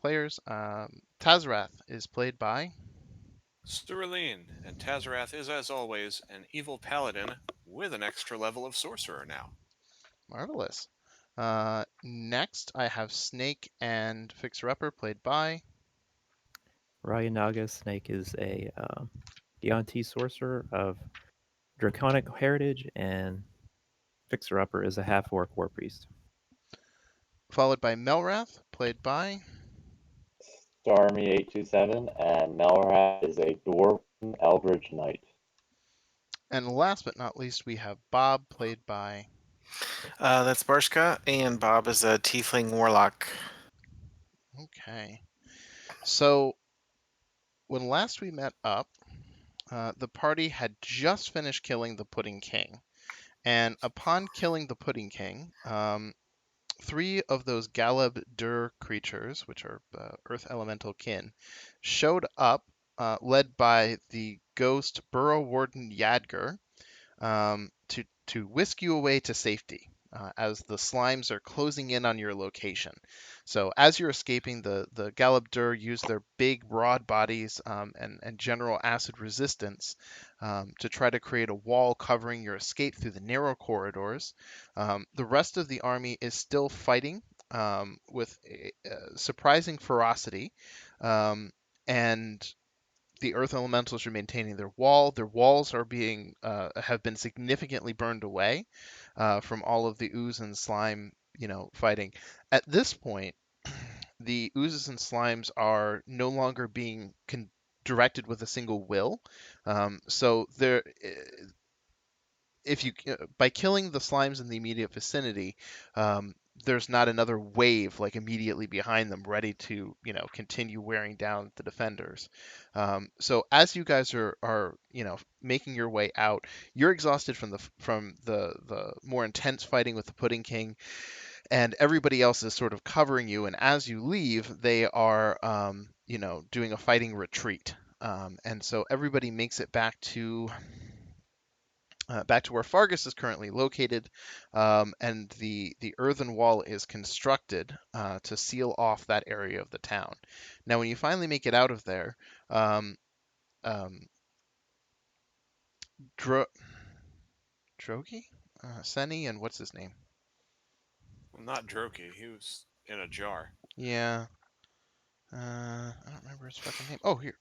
players. Tazrath is played by. Sterling, and Tazarath is, as always, an evil paladin with an extra level of sorcerer now. Marvelous. Next, I have Snake and Fixer Upper played by. Ryanaga Snake is a Deonti sorcerer of Draconic heritage, and Fixer Upper is a half orc war priest. Followed by Melrath played by. Starmy827, and Melrath is a Dwarven Eldritch Knight. And last but not least, we have Bob played by. That's Barshka, and Bob is a Tiefling Warlock. Okay. So when last we met up, the party had just finished killing the Pudding King. And upon killing the Pudding King, three of those Galeb Dur creatures, which are Earth Elemental kin, showed up, led by the ghost Burrow Warden Yadger, to whisk you away to safety. As the slimes are closing in on your location. So as you're escaping, the Galeb Dur use their big, broad bodies and general acid resistance to try to create a wall covering your escape through the narrow corridors. The rest of the army is still fighting with surprising ferocity, and the earth elementals are maintaining their wall. Their walls are being have been significantly burned away from all of the ooze and slime, fighting. At this point, the oozes and slimes are no longer being directed with a single will. So there, if you by killing the slimes in the immediate vicinity, there's not another wave like immediately behind them ready to continue wearing down the defenders. So as you guys are making your way out, you're exhausted from the more intense fighting with the Pudding King, and everybody else is sort of covering you. And as you leave, they are doing a fighting retreat. And so everybody makes it back to where Fargus is currently located, and the earthen wall is constructed to seal off that area of the town. Now, when you finally make it out of there, um, um, Dro- Drogi, Seni, and what's his name? Well, not Droki, he was in a jar. Yeah, I don't remember his fucking name. Oh, here,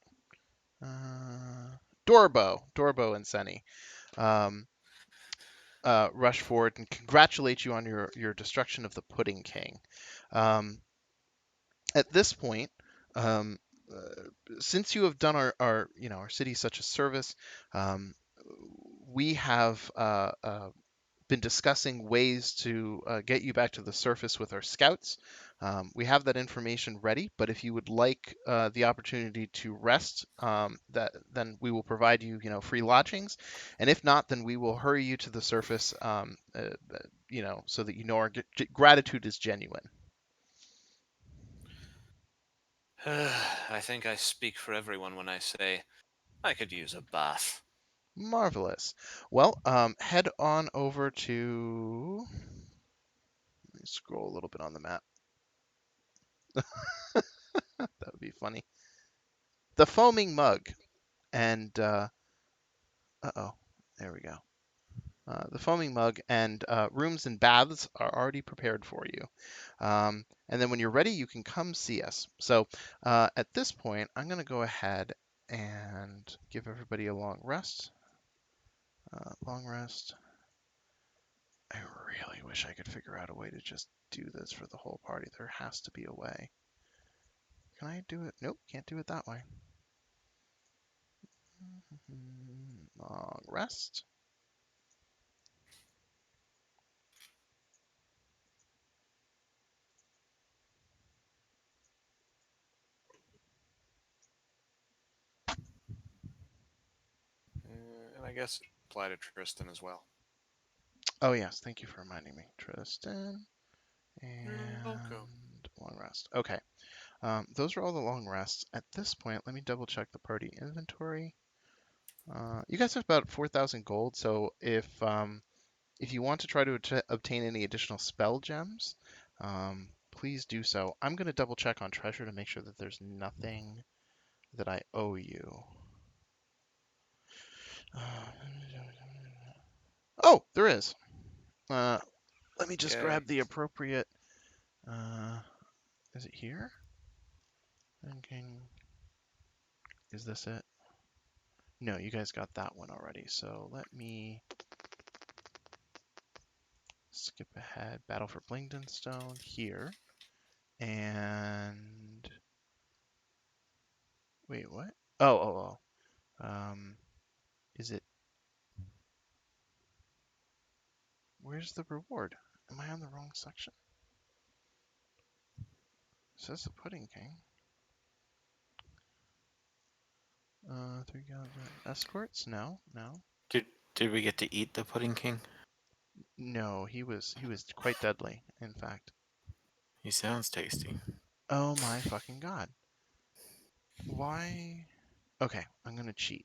uh, Dorbo, and Seni. Um, Rush forward and congratulate you on your destruction of the Pudding King. Um, at this point, um, since you have done our city such a service, um, we have been discussing ways to get you back to the surface with our scouts. We have that information ready, but if you would like the opportunity to rest, then we will provide free lodgings, and if not, then we will hurry you to the surface, so that our gratitude is genuine. I think I speak for everyone when I say I could use a bath. Marvelous. Well, head on over to. Let me scroll a little bit on the map. That would be funny. The foaming mug, and oh, there we go. The foaming mug and rooms and baths are already prepared for you. And then when you're ready, you can come see us. So at this point, I'm going to go ahead and give everybody a long rest. Long rest. I really wish I could figure out a way to just do this for the whole party. There has to be a way. Can I do it? Nope, can't do it that way. Long rest. And I guess apply to Tristan as well. Oh yes, thank you for reminding me, Tristan. You're welcome. And long rest. Okay. Those are all the long rests. At this point, let me double check the party inventory. You guys have about 4,000 gold, so if you want to try to obtain any additional spell gems, please do so. I'm going to double check on treasure to make sure that there's nothing that I owe you. Oh, there is. Let me just Okay. grab the appropriate. Is it here? Thinking. Is this it? No, you guys got that one already. So let me skip ahead. Battle for Blingden Stone here. And wait, what? Oh. Is it? Where's the reward? Am I on the wrong section? It says the Pudding King. 3 escorts? No. Did we get to eat the Pudding King? No, he was quite deadly, in fact. He sounds tasty. Oh my fucking god. Why? Okay, I'm gonna cheat.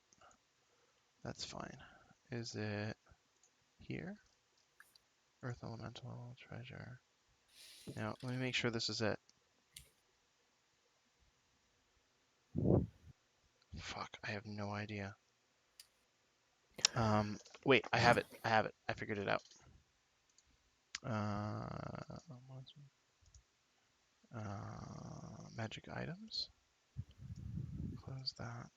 That's fine. Is it here? Earth Elemental Treasure. Now, let me make sure this is it. Fuck, I have no idea. Wait, I have it. I figured it out. Magic items. Close that.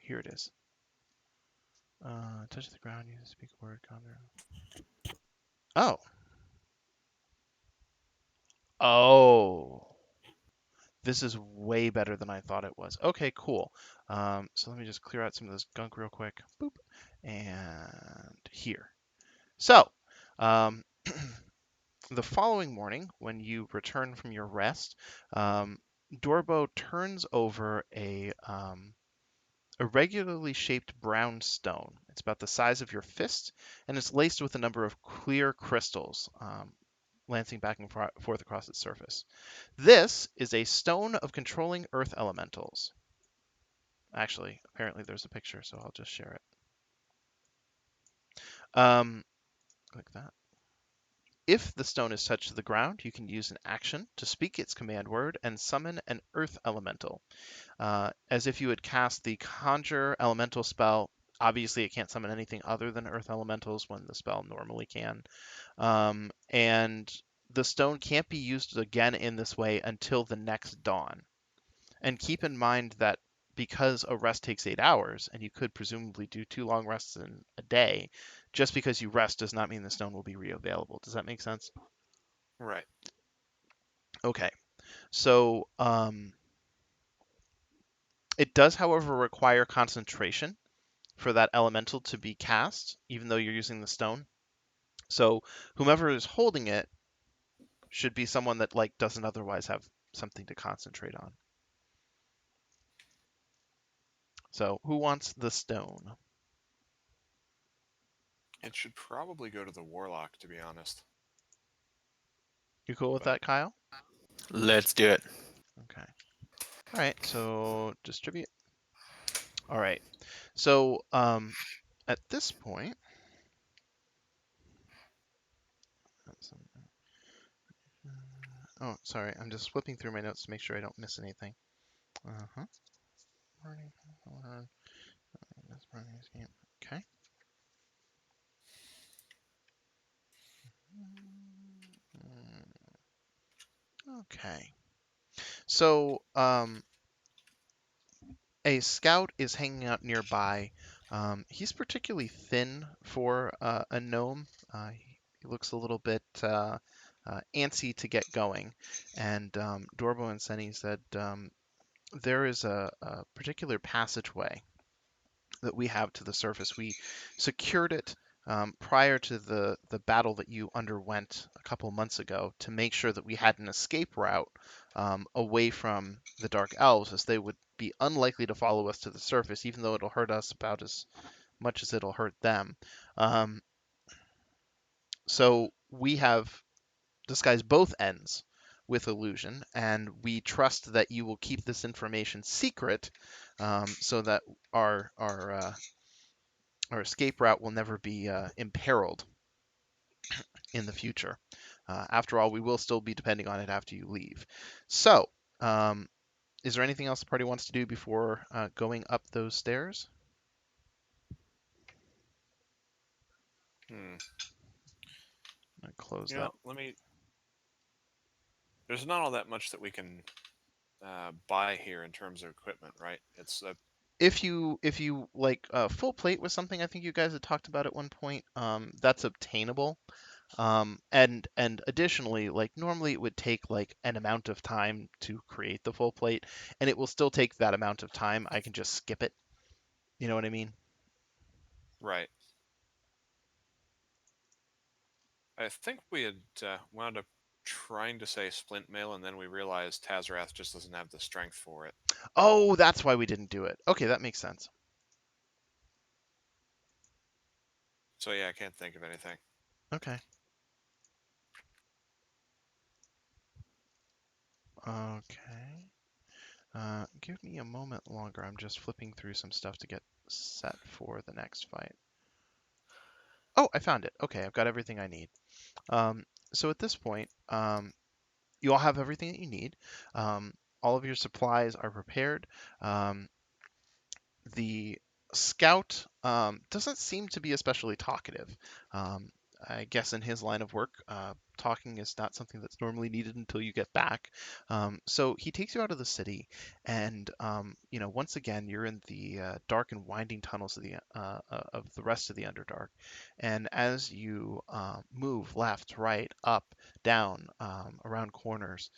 Here it is. Touch the ground, use speak a word, conjure. Oh. Oh. This is way better than I thought it was. Okay, cool. So let me just clear out some of this gunk real quick. Boop. And here. So, the following morning, when you return from your rest, Dorbo turns over a irregularly shaped brown stone. It's about the size of your fist, and it's laced with a number of clear crystals, lancing back and forth across its surface. This is a stone of controlling earth elementals. Actually, apparently there's a picture, so I'll just share it. Click that. If the stone is touched to the ground, you can use an action to speak its command word and summon an earth elemental. As if you would cast the conjure elemental spell. Obviously, it can't summon anything other than earth elementals when the spell normally can. And the stone can't be used again in this way until the next dawn. And keep in mind that because a rest takes 8 hours, and you could presumably do 2 long rests in a day, just because you rest does not mean the stone will be re-available. Does that make sense? Right. Okay. So, it does, however, require concentration for that elemental to be cast, even though you're using the stone. So whomever is holding it should be someone that doesn't otherwise have something to concentrate on. So who wants the stone? It should probably go to the warlock, to be honest. You cool with that, Kyle? Let's do it. Okay. All right, so distribute. All right. So at this point, oh, sorry, I'm just flipping through my notes to make sure I don't miss anything. Okay. Okay. So, a scout is hanging out nearby. He's particularly thin for a gnome. He looks a little bit antsy to get going. And Dorbo and Seni said there is a particular passageway that we have to the surface. We secured it prior to the battle that you underwent a couple months ago to make sure that we had an escape route away from the Dark Elves, as they would be unlikely to follow us to the surface, even though it'll hurt us about as much as it'll hurt them. So we have disguised both ends with illusion, and we trust that you will keep this information secret so that our or escape route will never be imperiled in the future. After all, we will still be depending on it after you leave. So, is there anything else the party wants to do before going up those stairs? Hmm. I'm gonna close You that. know, there's not all that much that we can buy here in terms of equipment, right? It's If you like full plate was something I think you guys had talked about at one point. That's obtainable. And additionally, like normally it would take like an amount of time to create the full plate, and it will still take that amount of time. I can just skip it. You know what I mean? right. I think we had wound up trying to say splint mail, and then we realized Tazarath just doesn't have the strength for it. Oh, that's why we didn't do it. Okay, that makes sense. So yeah, I can't think of anything. Okay. Okay. Give me a moment longer. I'm just flipping through some stuff to get set for the next fight. Oh, I found it. Okay, I've got everything I need. So at this point, you all have everything that you need. All of your supplies are prepared. Um, the scout doesn't seem to be especially talkative. Um, I guess in his line of work, talking is not something that's normally needed until you get back. So he takes you out of the city, and once again, you're in the dark and winding tunnels of the rest of the Underdark. And as you move left, right, up, down, around corners,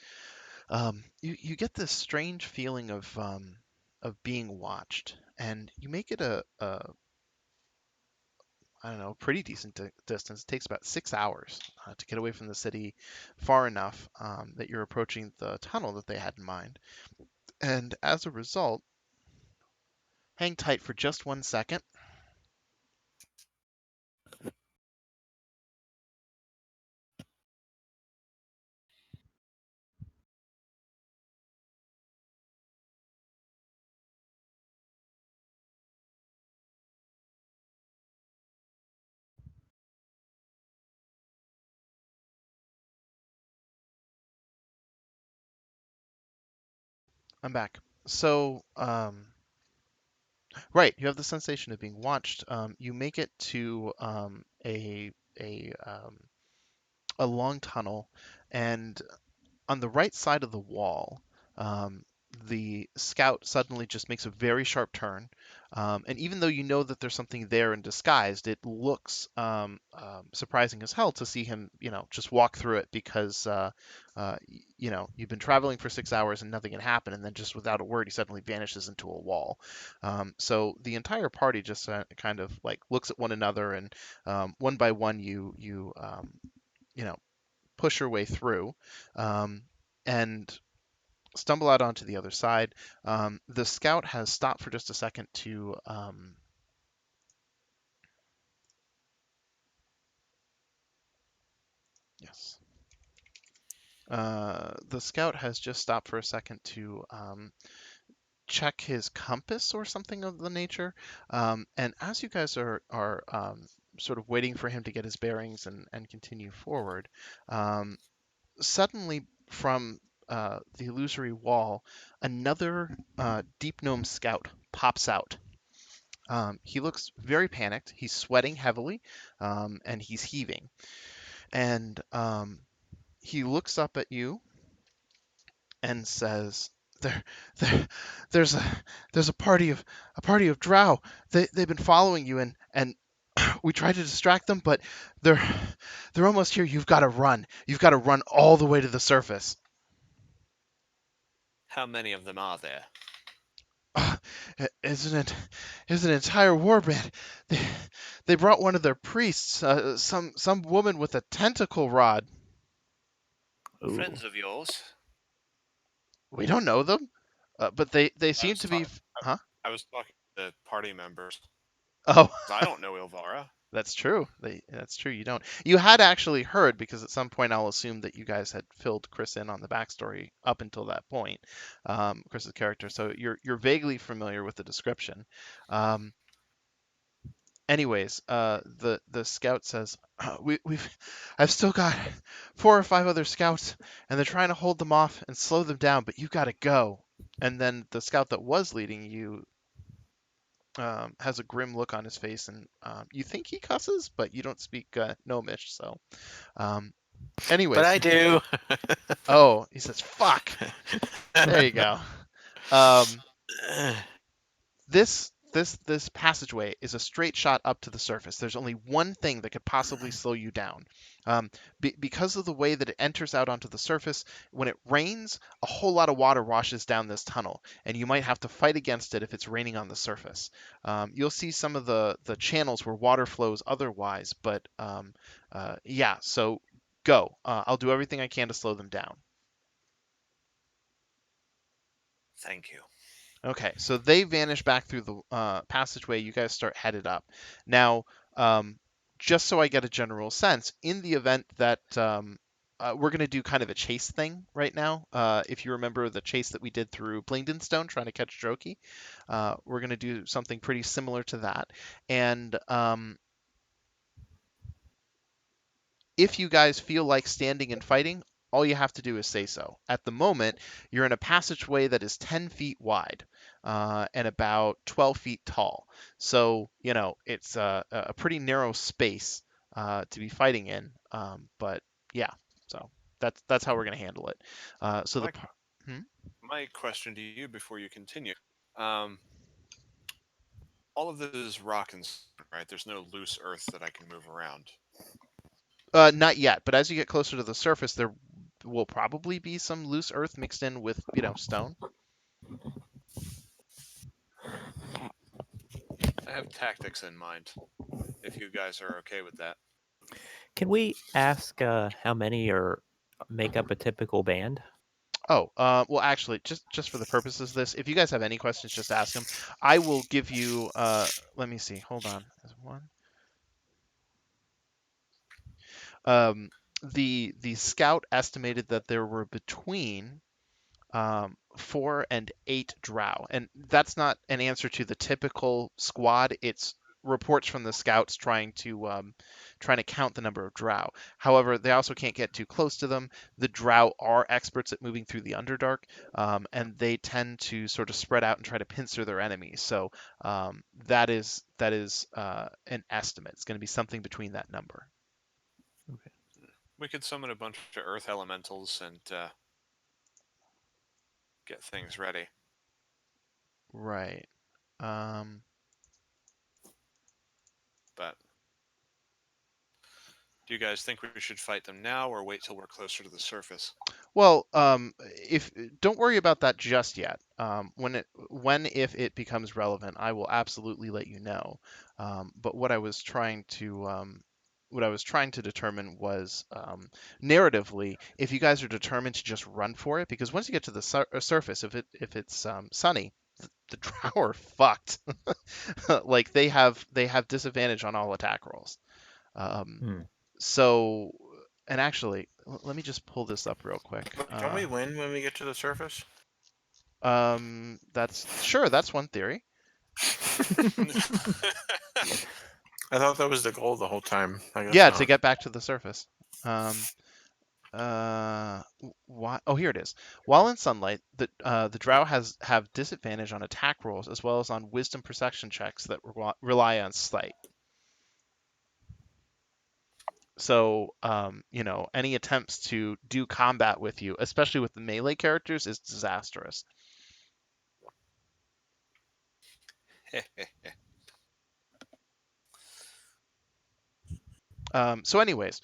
you get this strange feeling of being watched, and you make it a I don't know, pretty decent distance. It takes about 6 hours to get away from the city, far enough that you're approaching the tunnel that they had in mind. And as a result, hang tight for just 1 second. I'm back. So, right, you have the sensation of being watched. You make it to a a long tunnel, and on the right side of the wall, um, the scout suddenly just makes a very sharp turn. And even though you know that there's something there and disguised, it looks surprising as hell to see him, just walk through it because, you've been traveling for 6 hours and nothing had happened, and then just without a word, he suddenly vanishes into a wall. So the entire party just kind of like looks at one another, and one by one, you know, push your way through, um, and stumble out onto the other side. The scout has stopped for just a second to yes. The scout has just stopped for a second to check his compass or something of the nature. And as you guys are sort of waiting for him to get his bearings and continue forward, suddenly from the illusory wall, another deep gnome scout pops out. He looks very panicked. He's sweating heavily, and he's heaving. And he looks up at you and says, "There, there, there's a party of drow. They've been following you, and we tried to distract them, but they're they're almost here. You've got to run. You've got to run all the way to the surface." How many of them are there? Uh, is an entire warband. They, they brought one of their priests, some woman with a tentacle rod. Ooh. Friends of yours? We don't know them, but they I seem was, to ta- be. Huh? I was talking to party members. Oh, 'Cause I don't know Ilvara. that's true. That's true. You don't. You had actually heard because at some point I'll assume that you guys had filled Chris in on the backstory up until that point, Chris's character. So you're vaguely familiar with the description. Um, anyways, the scout says, I've still got 4 or 5 other scouts, and they're trying to hold them off and slow them down, but you got to go. And then the scout that was leading you has a grim look on his face, and you think he cusses, but you don't speak Gnomish, so. Anyways. But I do. Oh, he says, "Fuck." There you go. This passageway is a straight shot up to the surface. There's only one thing that could possibly slow you down. Because of the way that it enters out onto the surface, when it rains, a whole lot of water washes down this tunnel, and you might have to fight against it if it's raining on the surface. You'll see some of the channels where water flows otherwise, but yeah, so go. I'll do everything I can to slow them down. Thank you. Okay, so they vanish back through the passageway. You guys start headed up. Now, just so I get a general sense, in the event that we're going to do kind of a chase thing right now, if you remember the chase that we did through Blingdenstone trying to catch Droki, we're going to do something pretty similar to that. And if you guys feel like standing and fighting, all you have to do is say so. At the moment, you're in a passageway that is 10 feet wide and about 12 feet tall. So, you know, it's a pretty narrow space to be fighting in. But yeah, so that's how we're going to handle it. So Mike, the my question to you before you continue. All of this is rock and stone, right? There's no loose earth that I can move around. not yet, but as you get closer to the surface, there will probably be some loose earth mixed in with, you know, stone. I have tactics in mind, if you guys are okay with that. Can we ask how many are make up a typical band? Oh, well, actually, just for the purposes of this, if you guys have any questions, just ask them. I will give you. Let me see. Hold on. There's one. The scout estimated that there were between 4 and 8 drow, and that's not an answer to the typical squad. It's reports from the scouts trying to count the number of drow. However, they also can't get too close to them. The drow are experts at moving through the Underdark, and they tend to sort of spread out and try to pincer their enemies. So that is an estimate. It's going to be something between that number. We could summon a bunch of earth elementals and get things ready. Right. But do you guys think we should fight them now or wait till we're closer to the surface? Well, if don't worry about that just yet. If it becomes relevant, I will absolutely let you know. But what I was trying to determine was narratively, if you guys are determined to just run for it, because once you get to the surface, if it's sunny, the drow are fucked. Like they have disadvantage on all attack rolls. So, and actually, let me just pull this up real quick. Don't we win when we get to the surface? That's one theory. I thought that was the goal the whole time. I guess Yeah, not. to get back to the surface. Why? Oh, here it is. While in sunlight, the drow have disadvantage on attack rolls as well as on wisdom perception checks that rely on sight. So, you know, any attempts to do combat with you, especially with the melee characters, is disastrous. So anyways,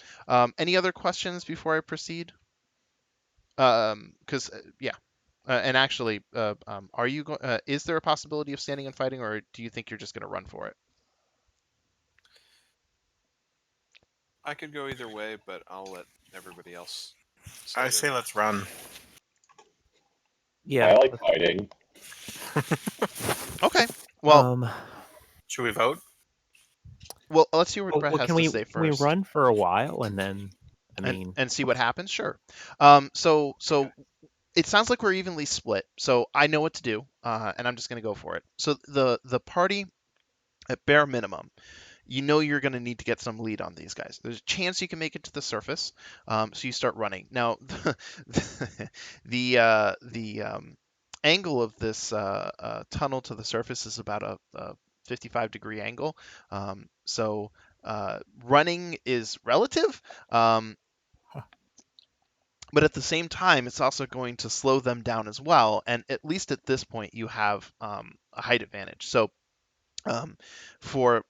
any other questions before I proceed? Because yeah, and actually, are you is there a possibility of standing and fighting, or do you think you're just going to run for it? I could go either way, but I'll let everybody else. I say let's run. Yeah. I like fighting. Okay. Well, Should we vote? well, let's see what Brett has can to say we first. run for a while and then, and see what happens? Sure. So it sounds like we're evenly split. So I know what to do, and I'm just going to go for it. So the party, at bare minimum, you know you're going to need to get some lead on these guys. There's a chance you can make it to the surface, so you start running. Now, the angle of this tunnel to the surface is about a 55-degree angle. So running is relative, but at the same time, it's also going to slow them down as well. And at least at this point, you have a height advantage. So for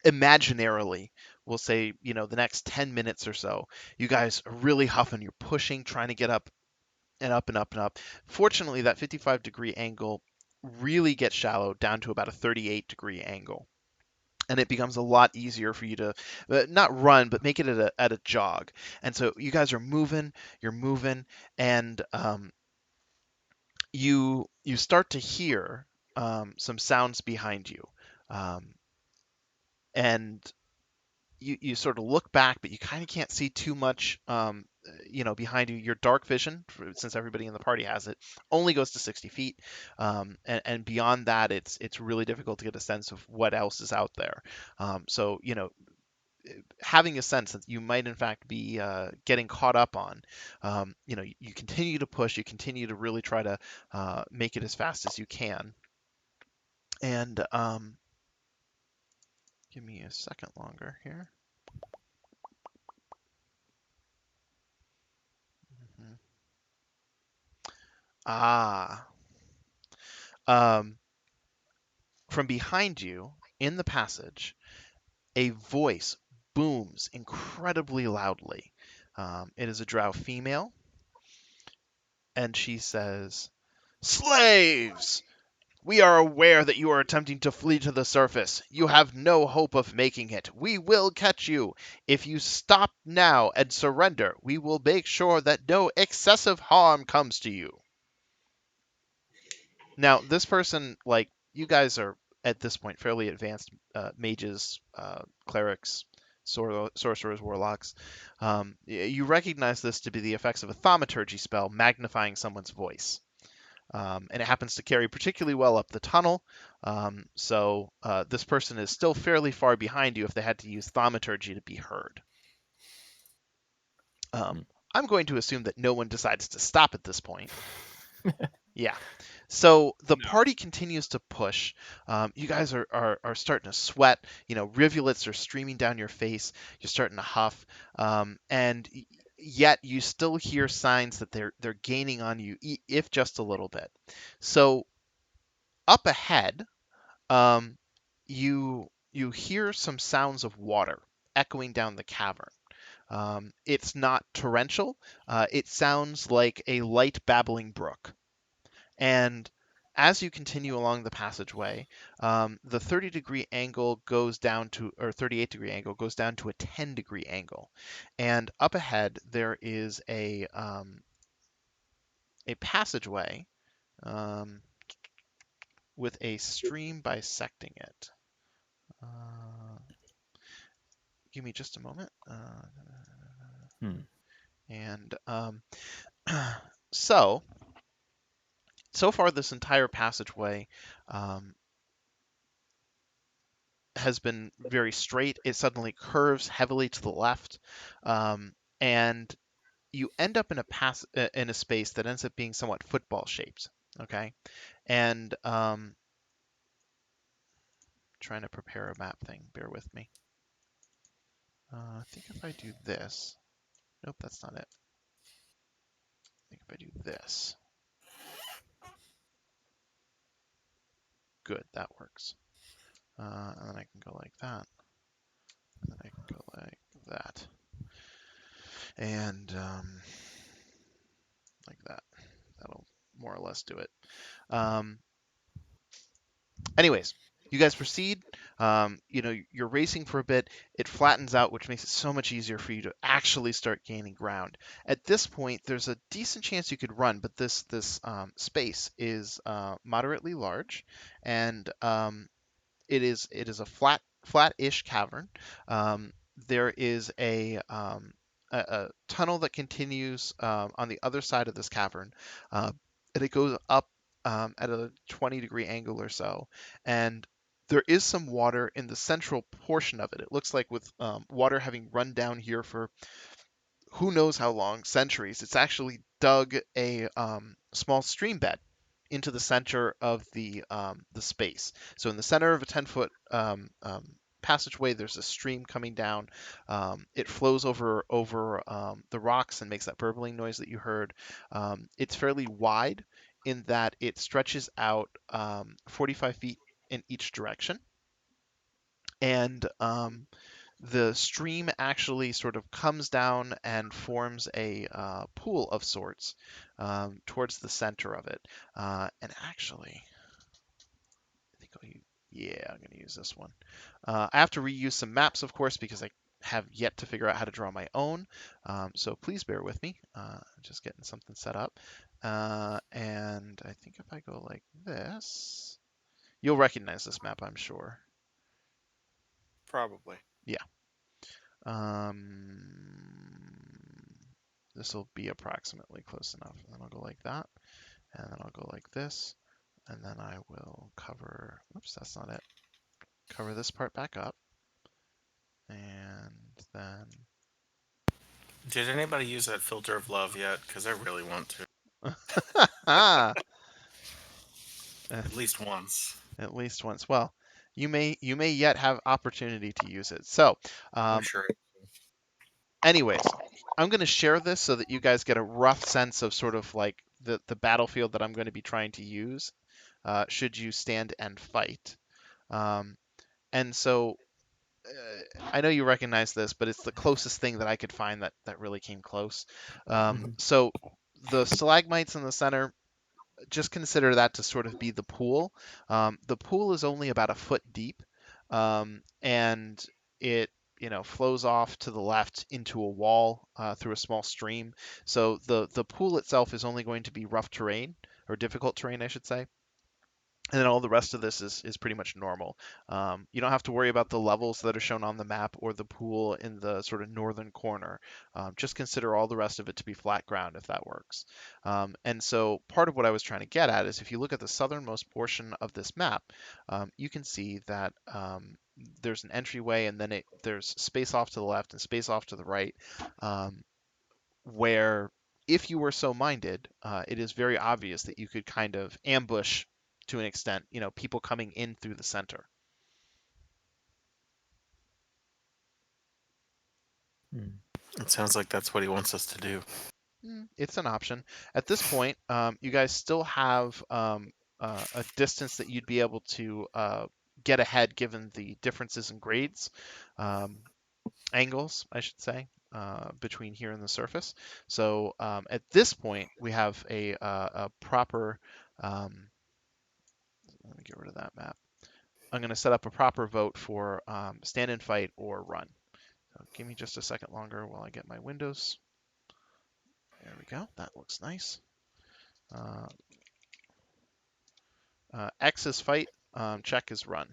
imaginarily, we'll say, the next 10 minutes or so, you guys are really huffing, you're pushing, trying to get up and up and up and up. Fortunately, that 55-degree angle really gets shallow down to about a 38-degree angle. And it becomes a lot easier for you to not run, but make it at a jog. And so you guys are moving, you're moving, and you start to hear some sounds behind you. And you sort of look back, but you kind of can't see too much, behind you. Your dark vision, since everybody in the party has it, only goes to 60 feet, and beyond that, it's really difficult to get a sense of what else is out there. So having a sense that you might in fact be getting caught up on, you continue to push, you continue to really try to make it as fast as you can, and give me a second longer here. Mhm. Ah. Um, from behind you in the passage, a voice booms incredibly loudly. It is a drow female, and she says, "Slaves! We are aware that you are attempting to flee to the surface. You have no hope of making it. We will catch you. If you stop now and surrender, we will make sure that no excessive harm comes to you." Now, this person, like, you guys are at this point fairly advanced mages, clerics, sorcerers, warlocks. You recognize this to be the effects of a thaumaturgy spell magnifying someone's voice. And it happens to carry particularly well up the tunnel. So this person is still fairly far behind you if they had to use thaumaturgy to be heard. I'm going to assume that no one decides to stop at this point. Yeah. So the No. party continues to push. You guys are starting to sweat. Rivulets are streaming down your face. You're starting to huff, and yet you still hear signs that they're gaining on you, if just a little bit. So up ahead, um, you hear some sounds of water echoing down the cavern. It's not torrential. It sounds like a light babbling brook. And as you continue along the passageway, the 30-degree angle goes down to, or 38-degree angle goes down to a 10-degree angle. And up ahead, there is a passageway with a stream bisecting it. Give me just a moment. And so far, this entire passageway has been very straight. It suddenly curves heavily to the left, and you end up in a space that ends up being somewhat football shaped. Okay, and trying to prepare a map thing. Bear with me. I think if I do this, nope, that's not it. I think if I do this, good, that works. And then I can go like that. And then I can go like that. And like that. That'll more or less do it. Anyways, you guys proceed. You're racing for a bit. It flattens out, which makes it so much easier for you to actually start gaining ground. At this point, there's a decent chance you could run, but this space is moderately large, and it is a flat-ish cavern. There is a tunnel that continues on the other side of this cavern, and it goes up at a 20-degree angle or so. And there is some water in the central portion of it. It looks like with water having run down here for who knows how long, centuries, it's actually dug a small stream bed into the center of the space. So in the center of a 10-foot passageway, there's a stream coming down. It flows over the rocks and makes that burbling noise that you heard. It's fairly wide in that it stretches out 45 feet in each direction. And the stream actually sort of comes down and forms a pool of sorts towards the center of it. And actually, I think I'm going to use this one. I have to reuse some maps, of course, because I have yet to figure out how to draw my own. So please bear with me. Just getting something set up. And I think if I go like this, you'll recognize this map, I'm sure. Probably. This will be approximately close enough. And then I'll go like that, and then I'll go like this, and then I will cover, oops, that's not it. Cover this part back up, and then, Did anybody use that filter of love yet? Because I really want to. At least once. at least once. Well, you may yet have opportunity to use it. So, I'm sure. anyways, I'm going to share this so that you guys get a rough sense of sort of like the battlefield that I'm going to be trying to use should you stand and fight. And so I know you recognize this, but it's the closest thing that I could find that really came close. So the stalagmites in the center, just consider that to sort of be the pool. The pool is only about a foot deep, and it flows off to the left into a wall through a small stream. So the pool itself is only going to be rough terrain or difficult terrain, I should say. And then all the rest of this is pretty much normal. You don't have to worry about the levels that are shown on the map or the pool in the sort of northern corner. Just consider all the rest of it to be flat ground if that works. And so part of what I was trying to get at is if you look at the southernmost portion of this map, you can see that there's an entryway and then there's space off to the left and space off to the right, where if you were so minded, it is very obvious that you could kind of ambush to an extent, people coming in through the center. It sounds like that's what he wants us to do. It's an option. At this point, you guys still have a distance that you'd be able to get ahead given the differences in grades, angles, I should say, between here and the surface. So at this point, we have a proper let me get rid of that map. I'm going to set up a proper vote for stand and fight or run. So give me just a second longer while I get my windows. There we go. That looks nice. X is fight. Check is run.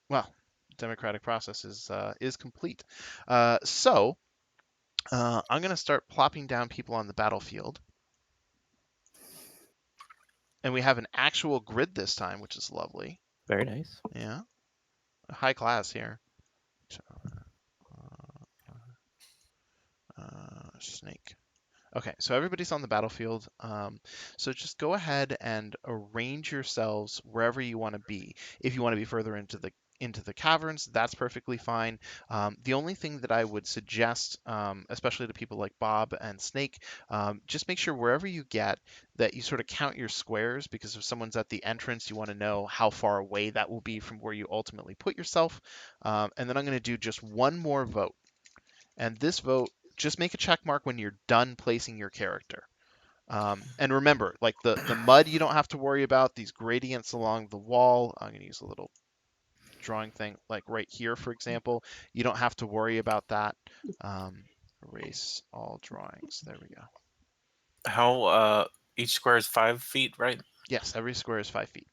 Well, democratic process is complete. So I'm going to start plopping down people on the battlefield. And we have an actual grid this time, which is lovely. Very nice. Yeah. High class here. Snake. Okay, so everybody's on the battlefield. So just go ahead and arrange yourselves wherever you want to be. If you want to be further into the caverns, that's perfectly fine. The only thing that I would suggest, especially to people like Bob and Snake, just make sure wherever you get that you sort of count your squares, because if someone's at the entrance, you want to know how far away that will be from where you ultimately put yourself. And then I'm going to do just one more vote. And this vote, just make a check mark when you're done placing your character. And remember, like the mud you don't have to worry about, these gradients along the wall. I'm going to use a little drawing thing like right here, for example. You don't have to worry about that. Erase all drawings. There we go. How each square is 5 feet, right? Yes, every square is 5 feet.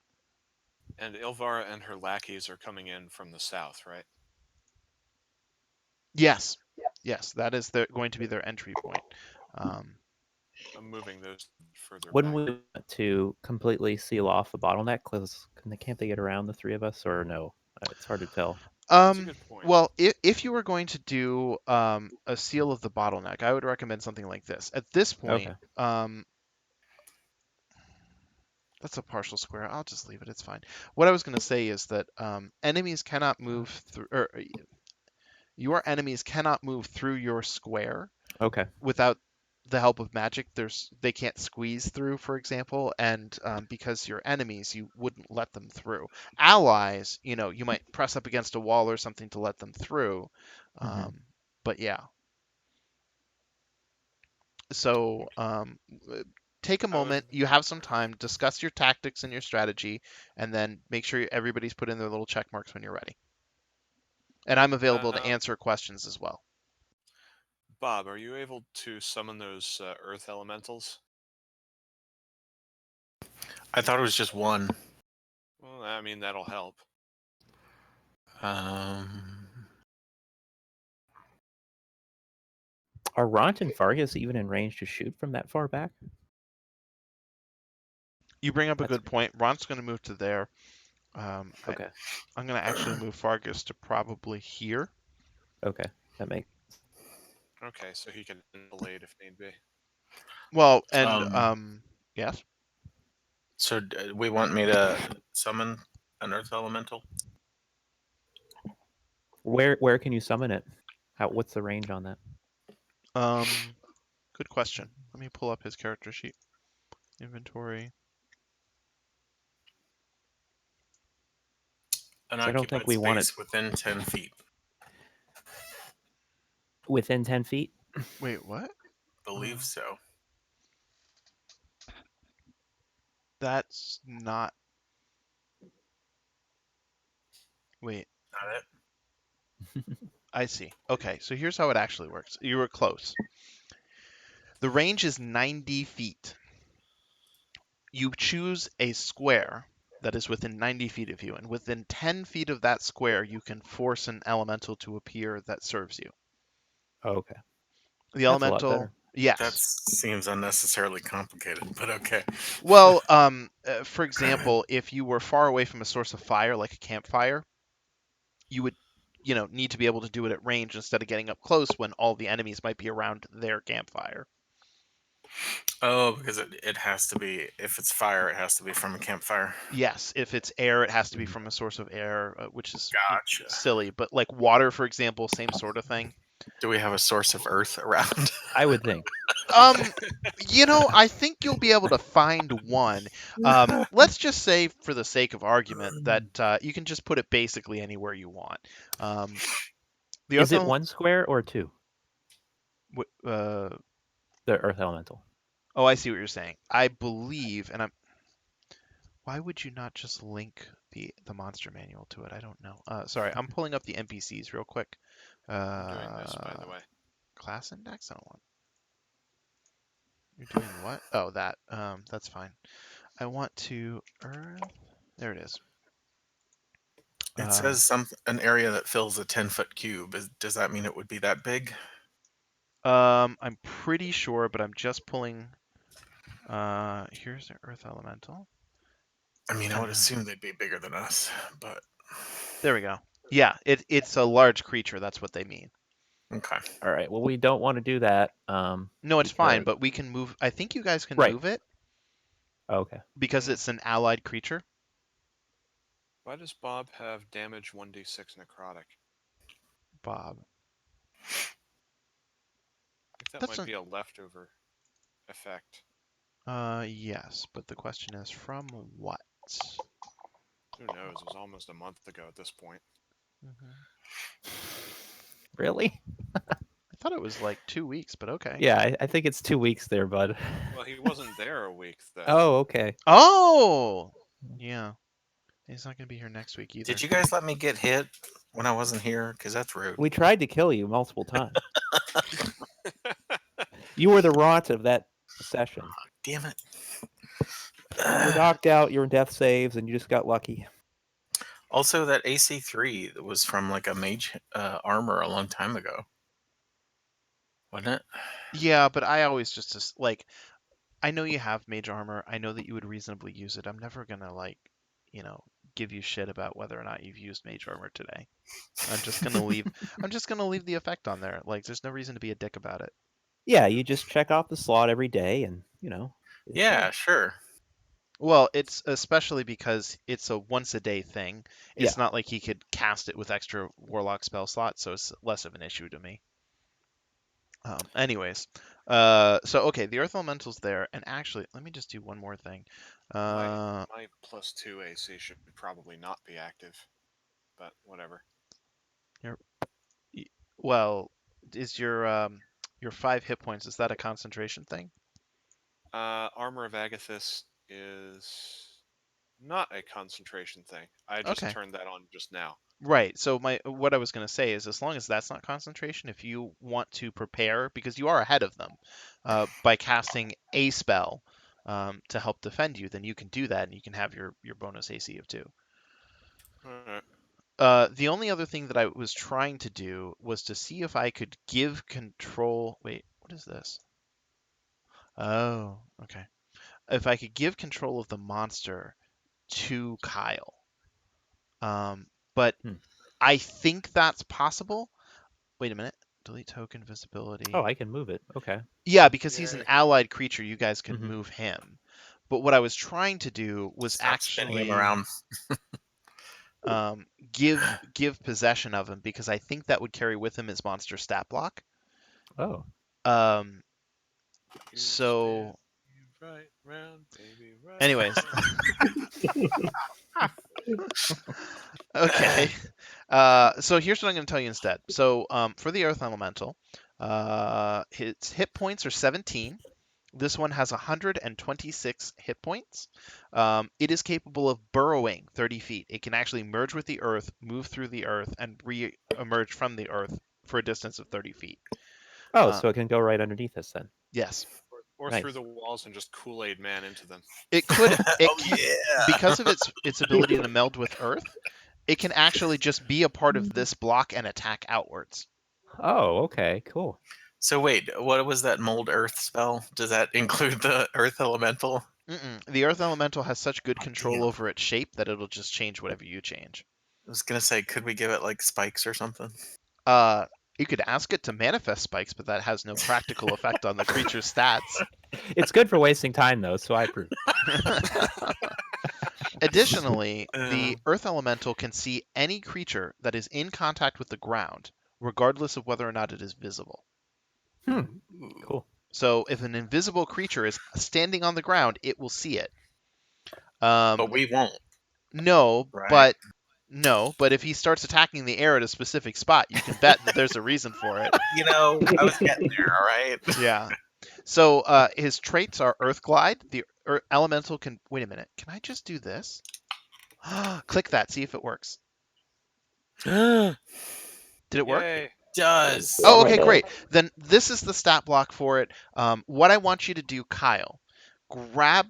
And Ilvara and her lackeys are coming in from the south, right? Yes, yes, that is going to be their entry point. I'm moving those further Wouldn't back. we want to completely seal off the bottleneck? Because can't they get around the three of us, or no? It's hard to tell. That's a good point. Well, if you were going to do a seal of the bottleneck, I would recommend something like this. At this point, Okay. that's a partial square. I'll just leave it. It's fine. What I was going to say is that enemies cannot move through, or your enemies cannot move through your square Okay. without the help of magic. They can't squeeze through, for example, and because you're enemies, you wouldn't let them through. Allies, you might press up against a wall or something to let them through. Mhm. But yeah. So take a I would- moment. You have some time. Discuss your tactics and your strategy, and then make sure everybody's put in their little check marks when you're ready. And I'm available to answer questions as well. Bob, are you able to summon those earth elementals? I thought it was just one. Well, I mean, that'll help. Are Ront and Fargus even in range to shoot from that far back? You bring up a That's good point. Ron's going to move to there. Okay. I'm going to actually move Fargus to probably here. Okay. That makes. Okay, so he can blade if need be. Well, and yes. So we want me to summon an earth elemental? Where can you summon it? What's the range on that? Good question. Let me pull up his character sheet. Inventory. An I don't think occupied we want it space within 10 feet. within 10 feet. Wait, what? Believe so. That's not. Wait, Not it? I see. Okay, so here's how it actually works. You were close. The range is 90 feet. You choose a square that is within 90 feet of you, and within 10 feet of that square, you can force an elemental to appear that serves you. Oh, okay. The That's a lot elemental, better. yes. That seems unnecessarily complicated, but okay. Well, for example, if you were far away from a source of fire, like a campfire, you would, need to be able to do it at range instead of getting up close when all the enemies might be around their campfire. Oh, because it has to be, if it's fire, it has to be from a campfire. Yes, if it's air, it has to be from a source of air, which is Gotcha. silly. But like water, for example, same sort of thing. Do we have a source of earth around? I would think. I think you'll be able to find one. Let's just say, for the sake of argument, that you can just put it basically anywhere you want. Is it one square or two? The Earth elemental. Oh, I see what you're saying. I believe, and I'm. Why would you not just link the monster manual to it? I don't know. Sorry, I'm pulling up the NPCs real quick. I'm doing this, by the way. Class index? I don't want. You're doing what? Oh, that. That's fine. I want to Earth. There it is. It says an area that fills a 10-foot cube. Does that mean it would be that big? I'm pretty sure, but I'm just pulling. Here's the Earth Elemental. I mean, I would assume they'd be bigger than us, but. There we go. Yeah, it's a large creature. That's what they mean. Okay. All right. Well, we don't want to do that. No, it's fine, but we can move. I think you guys can Right. move it Okay. because it's an allied creature. Why does Bob have damage 1d6 necrotic? Bob. I think that might be a leftover effect. Yes, but the question is from what? Who knows? It was almost a month ago at this point. Really? I thought it was like 2 weeks, but okay. Yeah, I think it's 2 weeks there, bud. Well, he wasn't there a week, though. Oh, okay. Oh! Yeah. He's not going to be here next week either. Did you guys let me get hit when I wasn't here? Because that's rude. We tried to kill you multiple times. You were the rot of that session. Damn it. You were knocked out, you were in death saves, and you just got lucky. Also, that AC3 was from like a mage armor a long time ago. Wasn't it? Yeah, but I always just like I know you have mage armor. I know that you would reasonably use it. I'm never gonna like, give you shit about whether or not you've used mage armor today. I'm just gonna leave. I'm just gonna leave the effect on there. Like, there's no reason to be a dick about it. Yeah, you just check off the slot every day, and it's Yeah, there. sure. Well, it's especially because it's a once a day thing. It's Yeah. not like he could cast it with extra warlock spell slots, so it's less of an issue to me. Anyways, so okay, the earth elemental's there, and actually, let me just do one more thing. My +2 AC should probably not be active, but whatever. Well, is your 5 hit points, is that a concentration thing? Armor of Agathis is not a concentration thing. I just Okay. turned that on just now. Right. So what I was going to say is, as long as that's not concentration, if you want to prepare, because you are ahead of them, by casting a spell to help defend you, then you can do that, and you can have your bonus AC of 2. Alright. The only other thing that I was trying to do was to see if I could give control. Wait, what is this? Oh, okay. If I could give control of the monster to Kyle. But Hmm. I think that's possible. Wait a minute. Delete token visibility. Oh, I can move it. Okay. Yeah, because he's an Yay. allied creature, you guys can Mhm. move him. But what I was trying to do was Stop spinning him actually around. give possession of him, because I think that would carry with him his monster stat block. Oh. Um, You so spin me right round, baby, right anyways. round. Okay. So here's what I'm going to tell you instead. So for the Earth Elemental, his hit points are 17. This one has 126 hit points. It is capable of burrowing 30 feet. It can actually merge with the Earth, move through the Earth, and re-emerge from the Earth for a distance of 30 feet. Oh, so it can go right underneath us then. Yes. Or Nice. through the walls and just Kool-Aid Man into them. It could. It Oh can, yeah. because of its ability to meld with Earth. It can actually just be a part of this block and attack outwards. Oh, okay, cool. So wait, what was that mold earth spell? Does that include the earth elemental? The Earth Elemental has such good control Damn. over its shape that it'll just change whatever you change. I was gonna say, could we give it like spikes or something? You could ask it to manifest spikes, but that has no practical effect on the creature's stats. It's good for wasting time though, so I approve. Additionally, the Earth Elemental can see any creature that is in contact with the ground, regardless of whether or not it is visible. Cool. So if an invisible creature is standing on the ground, it will see it. But we won't. No, Right. but if he starts attacking the air at a specific spot, you can bet that there's a reason for it. You know, I was getting there. All right. Yeah. So his traits are Earth Glide. The elemental can. Wait a minute. Can I just do this? Click that. See if it works. Did it work? Yay. Does. Oh, Oh, okay, my great. Then this is the stat block for it. What I want you to do, Kyle, grab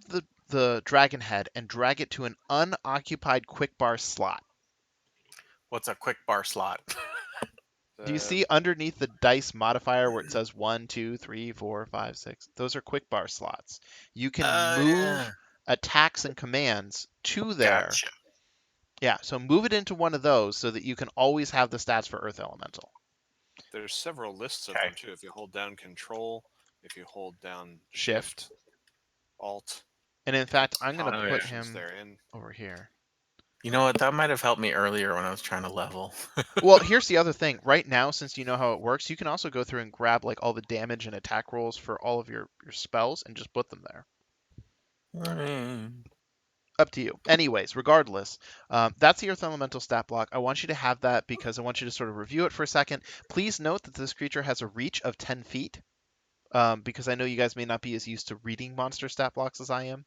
the dragon head and drag it to an unoccupied quick bar slot. What's a quick bar slot? Do you see underneath the dice modifier where it says 1, 2, 3, 4, 5, 6? Those are quick bar slots. You can move Yeah. attacks and commands to there. Gotcha. Yeah, so move it into one of those so that you can always have the stats for Earth Elemental. There's several lists of Okay. them too. If you hold down Control, if you hold down Shift. Alt. And in fact, I'm going to Oh, put yeah. him There in. over here. You know what? That might have helped me earlier when I was trying to level. Well, here's the other thing. Right now, since you know how it works, you can also go through and grab like all the damage and attack rolls for all of your spells and just put them there. Up to you. Anyways, regardless, that's the Earth Elemental stat block. I want you to have that because I want you to sort of review it for a second. Please note that this creature has a reach of 10 feet, because I know you guys may not be as used to reading monster stat blocks as I am.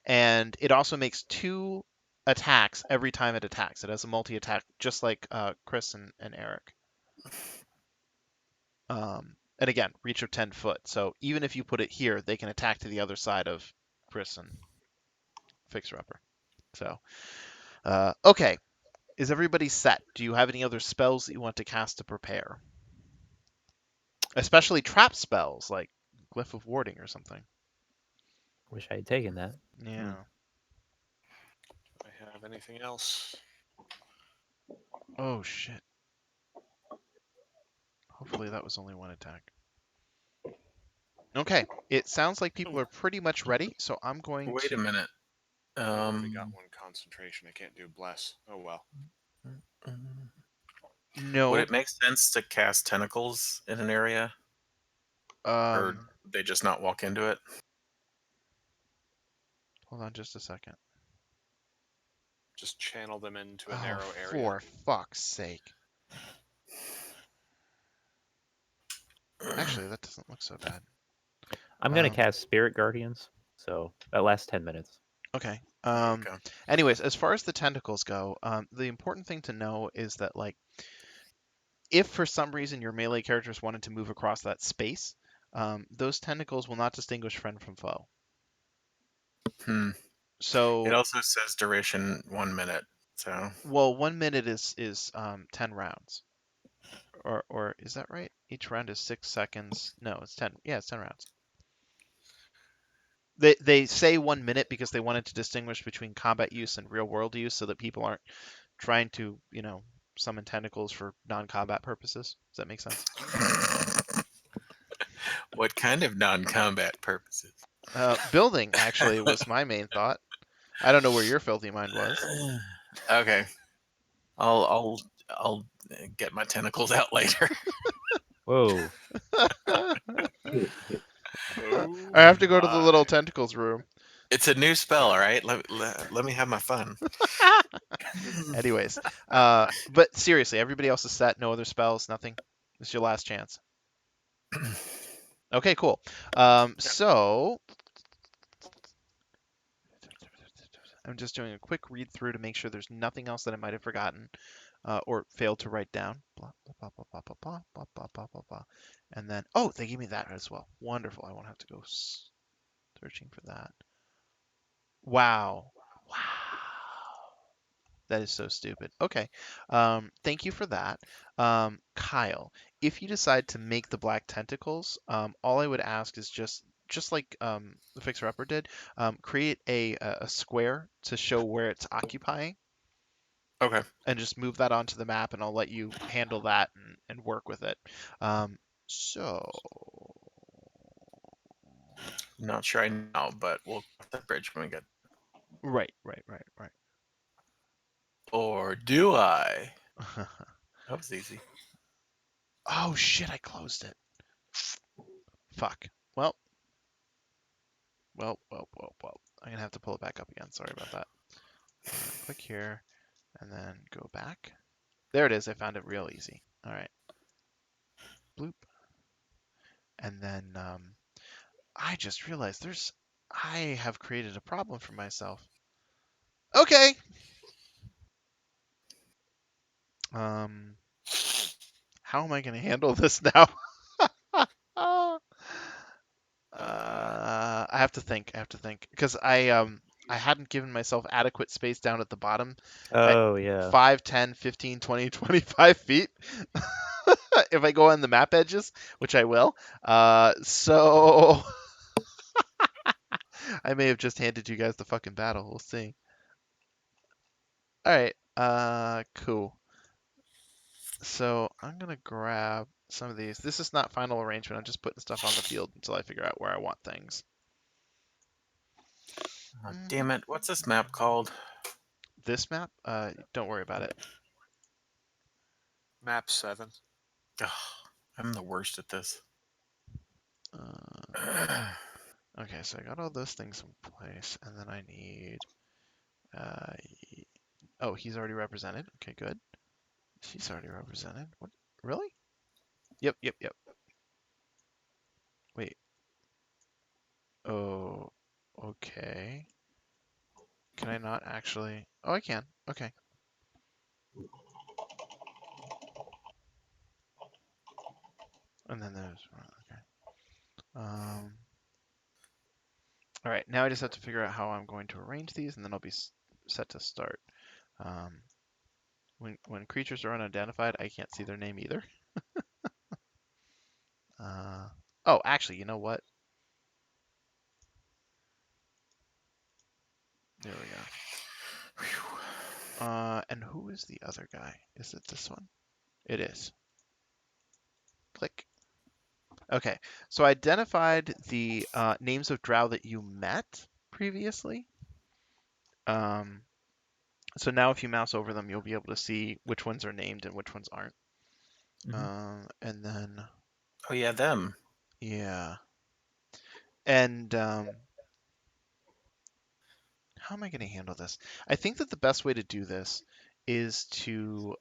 And it also makes 2 attacks every time it attacks. It has a multi-attack, just like Chris and Eric. And again, reach of 10 foot. So even if you put it here, they can attack to the other side of Chris and Fixer Upper. So, okay. Is everybody set? Do you have any other spells that you want to cast to prepare? Especially trap spells like glyph of warding or something. Wish I had taken that. Yeah. I have anything else? Oh shit. Hopefully that was only one attack. Okay, it sounds like people are pretty much ready, so I'm going Wait to. a minute. I've already got one concentration. I can't do bless. Oh well. No. Would it make sense to cast tentacles in an area, or they just not walk into it? Hold on just a second. Just channel them into a Oh, narrow area. for fuck's sake. Actually, that doesn't look so bad. I'm gonna Um, cast Spirit Guardians, so that lasts 10 minutes. Okay. There you go. Anyways, as far as the tentacles go, the important thing to know is that, like, if for some reason your melee characters wanted to move across that space, those tentacles will not distinguish friend from foe. Hmm. So, It also says duration 1 minute. So well, 1 minute is 10 rounds. Or is that right? Each round is 6 seconds. No, it's 10. Yeah, it's 10 rounds. They say 1 minute because they wanted to distinguish between combat use and real world use so that people aren't trying to, summon tentacles for non-combat purposes. Does that make sense? what kind of non-combat purposes? Building actually was my main thought. I don't know where your filthy mind was. Okay. I'll get my tentacles out later. Whoa. I Oh have to go to the my. little tentacles room. It's a new spell, all right? Let me have my fun. Anyways, but seriously, everybody else is set. No other spells. Nothing. This is your last chance. Okay, cool. So I'm just doing a quick read through to make sure there's nothing else that I might have forgotten or failed to write down. Blah, blah, blah, blah, blah, blah, blah, blah, blah, blah, blah. And then, oh, they gave me that as well. Wonderful. I won't have to go searching for that. Wow. Wow. That is so stupid. Okay. Thank you for that. Kyle, if you decide to make the black tentacles, all I would ask is just like the Fixer Upper did, create a square to show where it's occupying Okay. and just move that onto the map, and I'll let you handle that and work with it. So, Not sure I know, but we'll cross that bridge when we get. right. Or do I? That was easy. Oh shit, I closed it. Fuck. Well. I'm gonna have to pull it back up again. Sorry about that. Click here, and then go back. There it is. I found it real easy. All right. Bloop. And then I just realized I have created a problem for myself. Okay. How am I gonna handle this now? I have to think. Because I hadn't given myself adequate space down at the bottom. Oh, yeah. 5, 10, 15, 20, 25 feet. If I go on the map edges, which I will. So I may have just handed you guys the fucking battle. We'll see. All right. Cool. So I'm gonna grab some of these. This is not final arrangement. I'm just putting stuff on the field until I figure out where I want things. Oh, damn it. What's this map called? This map? Don't worry about it. Map 7. Ugh, I'm the worst at this. Okay, so I got all those things in place, and then I need. Oh, he's already represented. Okay, good. She's already represented. What? Really? Yep. Wait. Oh, okay. Can I not actually? Oh, I can. Okay. And then there's okay. All right. Now I just have to figure out how I'm going to arrange these, and then I'll be set to start. When creatures are unidentified, I can't see their name either. Oh, actually, you know what? There we go. Whew. And who is the other guy? Is it this one? It is. Click. Okay, so I identified the names of drow that you met previously. So now if you mouse over them, you'll be able to see which ones are named and which ones aren't. And then, Oh yeah, them. yeah. And how am I going to handle this? I think that the best way to do this is to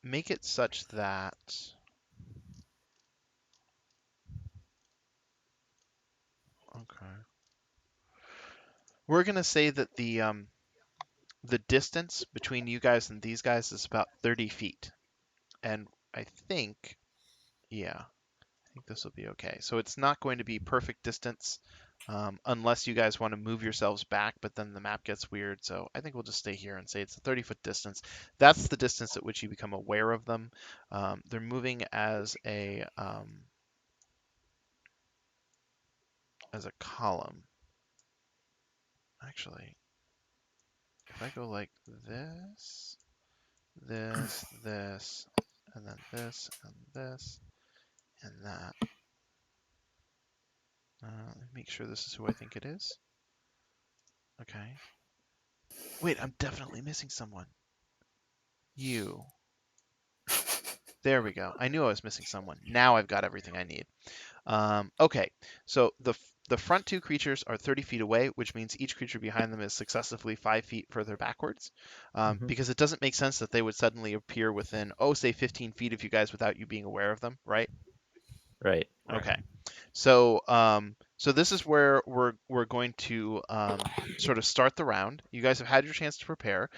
make it such that okay, we're going to say that the distance between you guys and these guys is about 30 feet. And I think, yeah, I think this will be okay. So it's not going to be perfect distance unless you guys want to move yourselves back, but then the map gets weird. So I think we'll just stay here and say it's a 30-foot distance. That's the distance at which you become aware of them. They're moving as a column. Actually, if I go like this, this, this, and then this, and this, and that. Make sure this is who I think it is. Okay. Wait, I'm definitely missing someone. You. There we go. I knew I was missing someone. Now I've got everything I need. Okay, so the front two creatures are 30 feet away, which means each creature behind them is successively 5 feet further backwards. Because it doesn't make sense that they would suddenly appear within, say 15 feet of you guys without you being aware of them, right? Right. Okay. So so this is where we're going to sort of start the round. You guys have had your chance to prepare.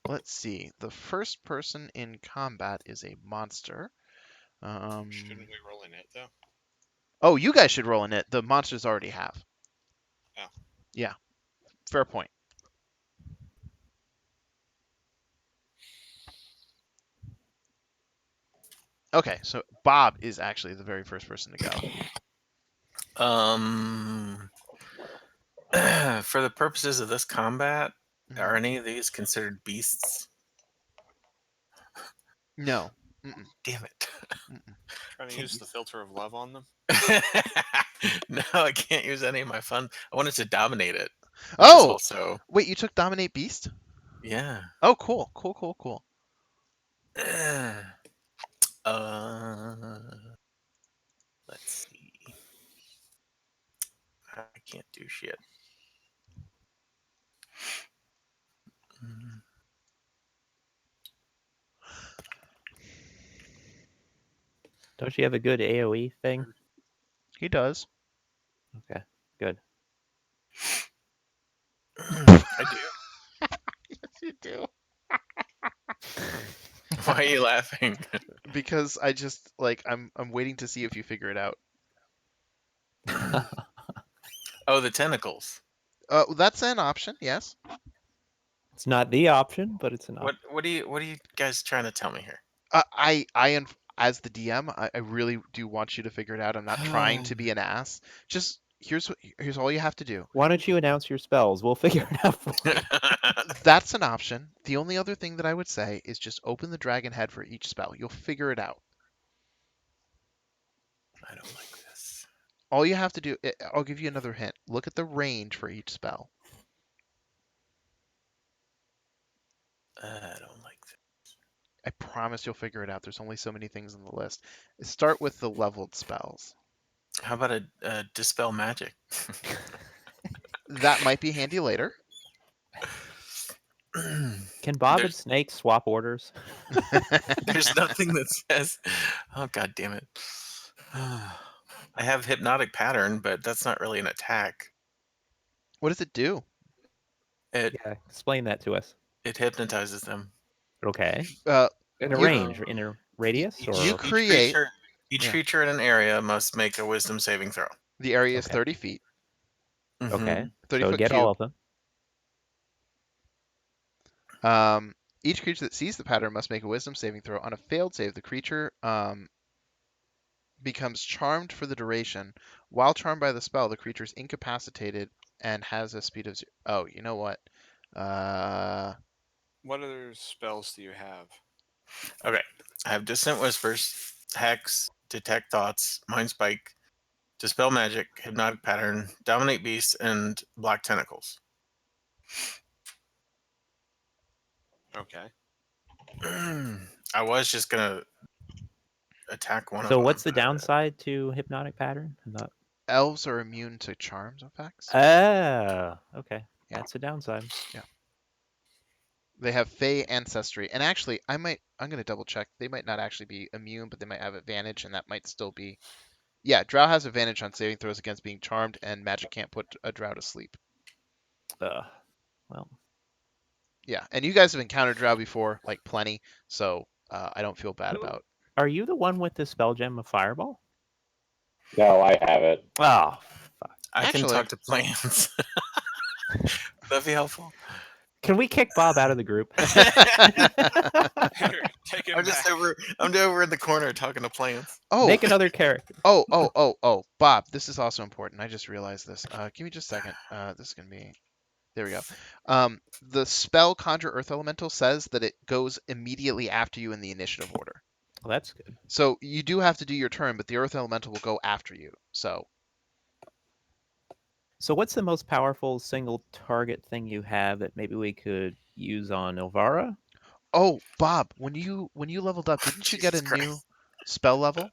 Let's see. The first person in combat is a monster. Shouldn't we roll in it though? Oh, you guys should roll in it. The monsters already have. Oh. Yeah. Fair point. Okay, so Bob is actually the very first person to go. For the purposes of this combat, Mhm. are any of these considered beasts? No. Mm-mm. Damn it. Mm-mm. Trying to Can't use the filter of love on them. No, I can't use any of my fun. I wanted to dominate it. Which is Oh! also, Wait, you took Dominate Beast? yeah. Oh, cool. Cool, cool, cool. Let's see. I can't do shit. Mm. Don't you have a good AoE thing? He does. Okay, good. I do. Yes, you do. Why are you laughing? Because I just I'm waiting to see if you figure it out. Oh, the tentacles. That's an option, yes. It's not the option, but it's an option. What are you guys trying to tell me here? As the DM, I really do want you to figure it out. I'm not trying to be an ass. Just here's all you have to do. Why don't you announce your spells? We'll figure it out for you. That's an option. The only other thing that I would say is just open the dragon head for each spell. You'll figure it out. I don't like this. All you have to do, I'll give you another hint. Look at the range for each spell. I don't like this. I promise you'll figure it out. There's only so many things on the list. Start with the leveled spells. How about a dispel magic? That might be handy later. Can Bob and There's- Snake swap orders? There's nothing that says. Oh god damn it! I have hypnotic pattern, but that's not really an attack. What does it do? It Yeah, explain that to us. it hypnotizes them. Okay. Uh, In a You- range, in a radius, or You create- Each yeah. creature in an area must make a wisdom saving throw. The area is Okay. 30 feet. okay. Mhm. 30 So foot get cube. all of them. Each creature that sees the pattern must make a wisdom saving throw. On a failed save, the creature becomes charmed for the duration. While charmed by the spell, the creature is incapacitated and has a speed of zero. Oh, you know what? What other spells do you have? Okay. I have Dissonant Whispers, Hex, Detect Thoughts, Mind Spike, Dispel Magic, Hypnotic Pattern, Dominate Beast, and Black Tentacles. Okay. I was just gonna attack one of So them. what's the but- downside to hypnotic pattern? I'm not. Elves are immune to charms effects. Oh, okay. Yeah. That's a downside. They have Fey ancestry, and actually, I'm gonna double check. They might not actually be immune, but they might have advantage, and that might still be. Yeah, Drow has advantage on saving throws against being charmed, and magic can't put a Drow to sleep. Well, Yeah, and you guys have encountered Drow before, like plenty, so I don't feel bad about. are you the one with the spell gem of Fireball? No, I have it. Oh, fuck. I can Actually- talk to plants. That'd be helpful. Can we kick Bob out of the group? Here, take him I'm just back. I'm over in the corner talking to plants. Oh, Make another character. oh, Bob, this is also important. I just realized this. Give me just a second. This is gonna be. There we go. The spell Conjure Earth Elemental says that it goes immediately after you in the initiative order. Well, that's good. So you do have to do your turn, but the Earth Elemental will go after you. So So what's the most powerful single target thing you have that maybe we could use on Ilvara? oh, Bob, when you leveled up, didn't you get a Jesus Christ. new spell level?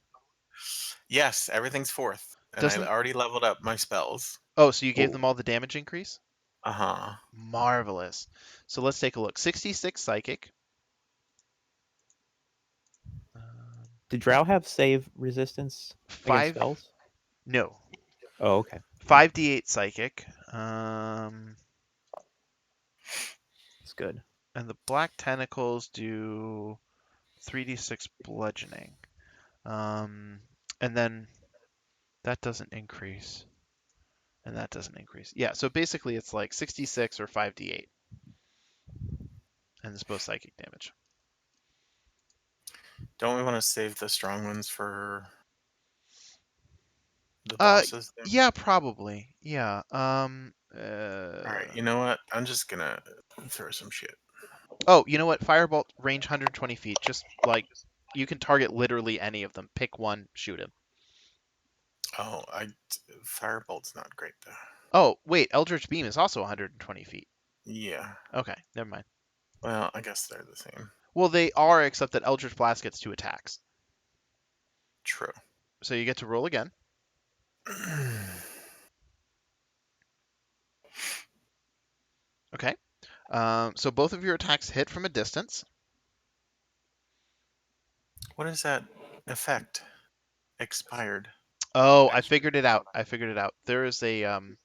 Yes, everything's fourth, and Doesn't- I already leveled up my spells. Oh, so you gave Ooh. them all the damage increase? Uh-huh. Marvelous. So let's take a look. 66 psychic. Did Drow have save resistance against 5 spells? No. Oh, okay. 5d8 psychic. That's good. And the black tentacles do 3d6 bludgeoning. And then that doesn't increase. And that doesn't increase. Yeah, so basically it's like 66 or 5d8. And it's both psychic damage. Don't we want to save the strong ones for the Uh, bosses? then? Yeah, probably. Yeah. All right. You know what? I'm just gonna throw some shit. Oh, you know what? Firebolt range 120 feet. Just like you can target literally any of them. Pick one, shoot him. Oh, Firebolt's not great though. Oh, wait, Eldritch Beam is also 120 feet. Yeah. Okay, never mind. Well, I guess they're the same. Well, they are, except that Eldritch Blast gets 2 attacks. True. So you get to roll again. Okay. So both of your attacks hit from a distance. What is that effect? Expired. Oh, I figured it out. I figured it out. There is a I'm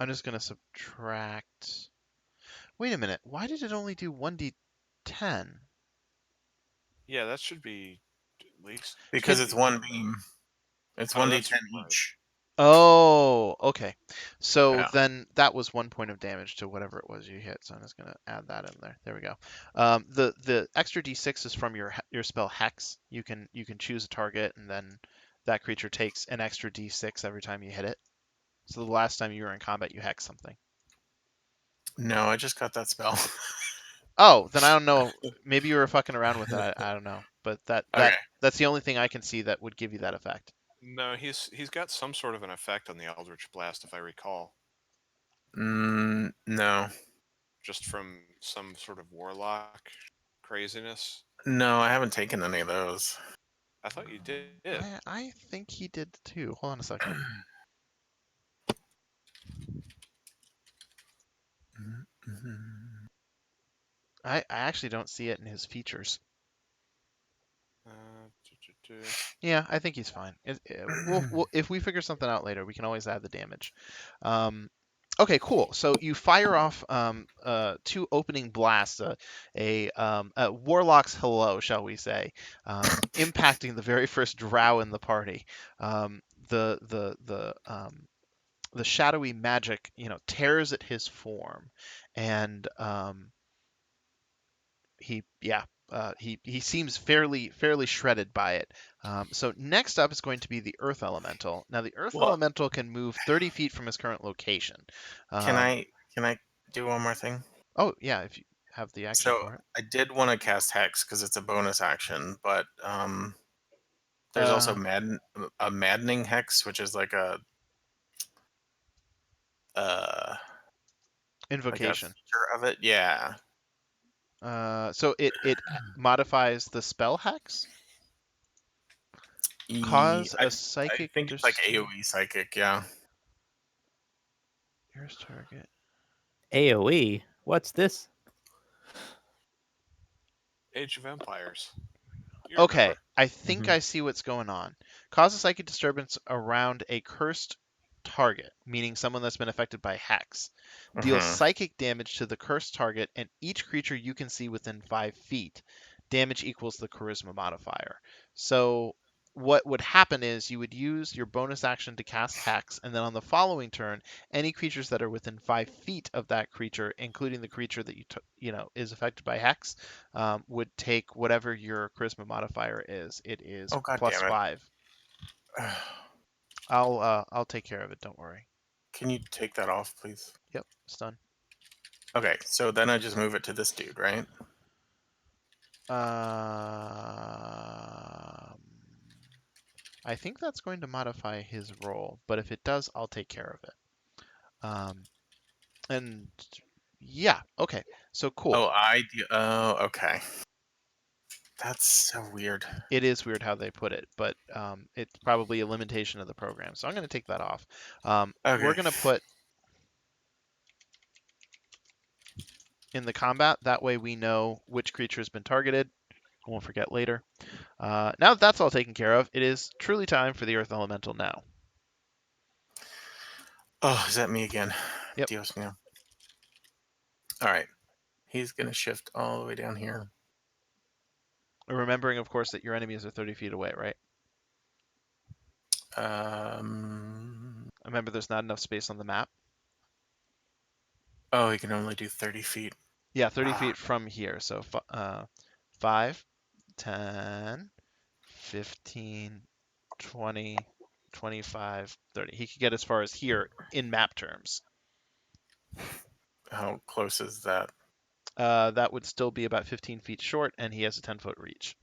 just gonna subtract. Wait a minute. Why did it only do 1d10? Yeah, that should be at least. Because it's one beam. It's Oh, 1d10 that's right. each. Oh, okay. So Yeah. then that was 1 point of damage to whatever it was you hit. So I'm just gonna add that in there. There we go. The extra d6 is from your spell Hex. You can choose a target, and then that creature takes an extra d6 every time you hit it. So the last time you were in combat, you hex something. No, I just got that spell. Oh, then I don't know. Maybe you were fucking around with it. I don't know. But Okay. that's the only thing I can see that would give you that effect. No, he's got some sort of an effect on the Eldritch Blast, if I recall, No. just from some sort of warlock craziness. No, I haven't taken any of those. I thought you did. I think he did too. Hold on a second. I actually don't see it in his features. Yeah, I think he's fine. We'll if we figure something out later, we can always add the damage. Okay, cool. So you fire off 2 opening blasts, a warlock's hello, shall we say, impacting the very first drow in the party. The shadowy magic, tears at his form, and he he seems fairly shredded by it. So next up is going to be the Earth Elemental. Now the Earth Well- Elemental can move 30 feet from his current location. Can I do one more thing? Oh yeah, if you have the action So for it. I did want to cast Hex because it's a bonus action, but there's also a Maddening Hex, which is like a like a Invocation. feature of it. Yeah. So it modifies the spell hex. E- Cause I, a I psychic. think it's like AoE psychic. Yeah. Here's target. AOE. What's this? Age of Empires. You Okay, remember. I think Mhm. I see what's going on. Cause a psychic disturbance around a cursed target, meaning someone that's been affected by hex. Deal Mhm. psychic damage to the cursed target and each creature you can see within 5 feet. Damage equals the charisma modifier. So what would happen is you would use your bonus action to cast hex, and then on the following turn, any creatures that are within 5 feet of that creature, including the creature that is affected by hex, would take whatever your charisma modifier is. It is Oh god plus damn it. 5. I'll take care of it. Don't worry. Can you take that off, please? Yep, stun. Okay, so then I just move it to this dude, right? I think that's going to modify his roll, but if it does, I'll take care of it. And yeah, okay. So cool. Oh, okay. That's so weird. It is weird how they put it, but it's probably a limitation of the program. So I'm going to take that off. Okay. We're going to put in the combat. That way we know which creature has been targeted. I won't forget later. Now that that's all taken care of, it is truly time for the Earth Elemental now. Oh, is that me again? Yep. Dios mío. All right. He's gonna shift all the way down here. Remembering, of course, that your enemies are 30 feet away, right? Remember, there's not enough space on the map. Oh, he can only do 30 feet. Yeah, 30 Ah. feet from here. So 5, 10, 15, 20, 25, 30. He could get as far as here in map terms. How close is that? That would still be about 15 feet short, and he has a 10-foot reach.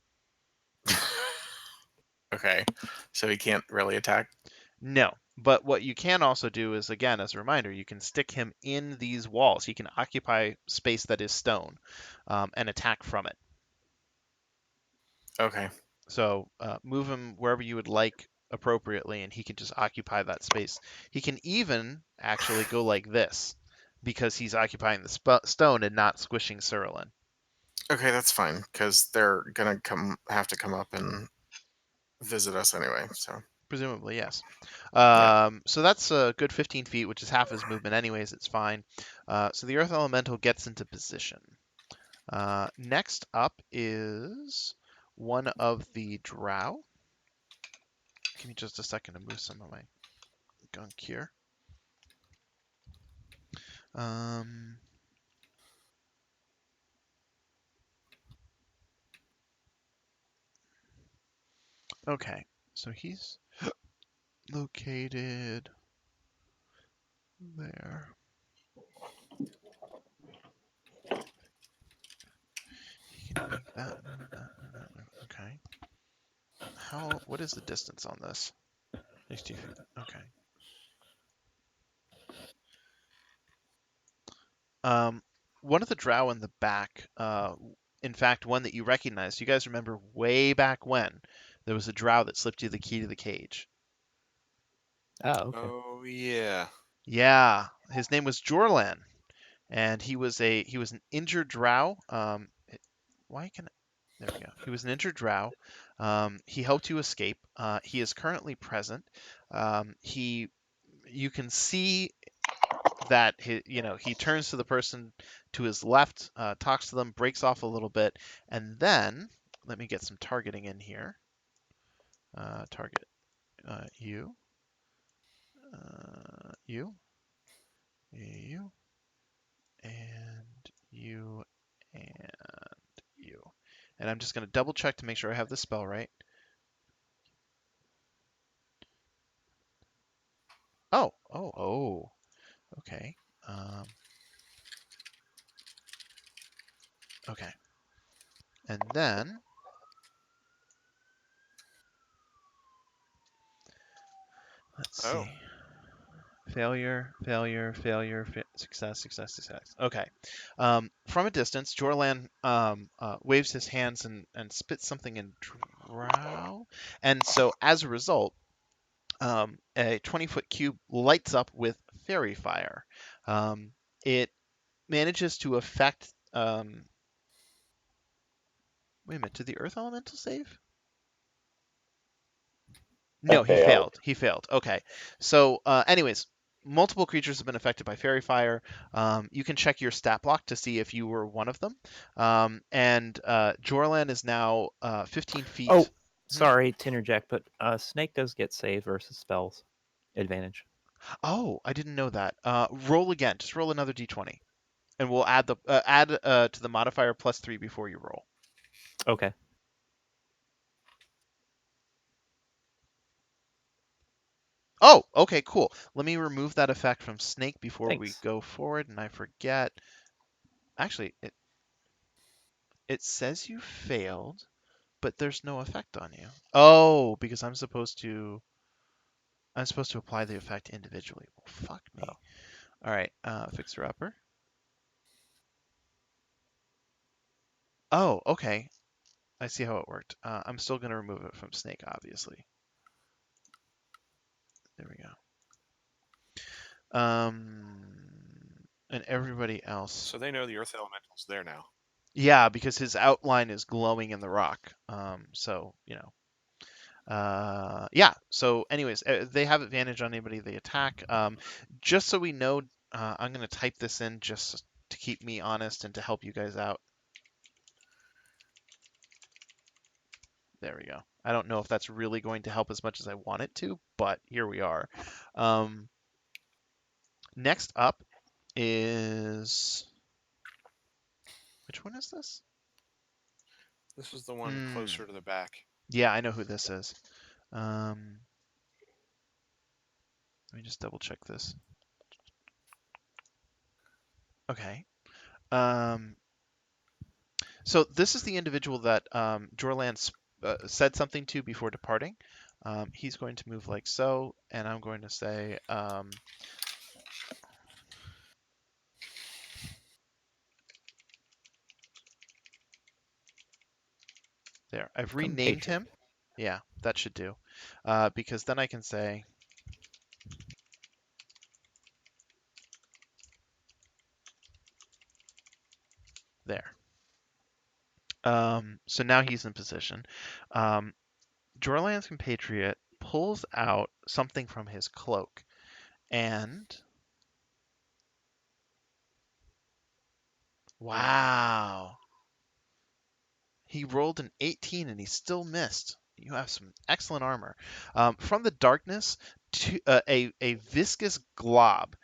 Okay. So he can't really attack? No, but what you can also do is, again, as a reminder, you can stick him in these walls. He can occupy space that is stone and attack from it. Okay. So move him wherever you would like appropriately, and he can just occupy that space. He can even actually go like this because he's occupying the stone and not squishing Cerulean. Okay, that's fine, because they're gonna have to come up and visit us anyway, so. Presumably, yes. Yeah. So that's a good 15 feet, which is half his movement anyways. It's fine. So the Earth Elemental gets into position. Next up is one of the Drow. Give me just a second to move some of my gunk here. Okay, so he's located there. He can make that move, that move, that move. Okay. What is the distance on this? 60 feet. Okay. One of the drow in the back, in fact, one that you recognize. You guys remember way back when there was a drow that slipped you the key to the cage. Oh, okay. Oh yeah. Yeah, his name was Jorlan, and he was an injured drow. Why can There we go. He was an injured drow. He helped you escape. He is currently present. You can see that he turns to the person to his left, talks to them, breaks off a little bit, and then let me get some targeting in here. Target you, you, you, and you, and you. And I'm just going to double check to make sure I have the spell right. Oh. Okay. Okay. And then let's Oh. see. Failure, success. Okay. From a distance, Jorlan waves his hands and spits something in drow. And so as a result, a 20-foot cube lights up with fairy fire. It manages to affect. Wait a minute, did the earth elemental save? No, That failed. He failed. Okay. So, anyways, multiple creatures have been affected by fairy fire. You can check your stat block to see if you were one of them. And Jorlan is now 15 feet. Oh, sorry to interject, but Snake does get save versus spells advantage. Oh, I didn't know that. Roll again. Just roll another d20, and we'll add to the modifier +3 before you roll. Okay. Oh, okay, cool. Let me remove that effect from Snake before we Thanks. go forward, and I forget. Actually, it says you failed, but there's no effect on you. Oh, because I'm supposed to apply the effect individually. Well, fuck me. Oh. All right, Fixer Upper. Oh, okay. I see how it worked. I'm still gonna remove it from Snake, obviously. There we go. And everybody else. So they know the earth elemental's there now. Yeah, because his outline is glowing in the rock. So you know. Yeah. So, anyways, they have advantage on anybody they attack. Just so we know, I'm gonna type this in just to keep me honest and to help you guys out. There we go. I don't know if that's really going to help as much as I want it to, but here we are. Next up is which one is this? This is the one closer to the back. Yeah, I know who this is. Let me just double check this. Okay. So this is the individual that Jorlan said something to before departing. He's going to move like so, and I'm going to say, there. I've renamed him. Yeah, that should do. Because then I can say, there. So now he's in position. Jorlan's compatriot pulls out something from his cloak, and wow. He rolled an 18 and he still missed. You have some excellent armor. From the darkness, a viscous glob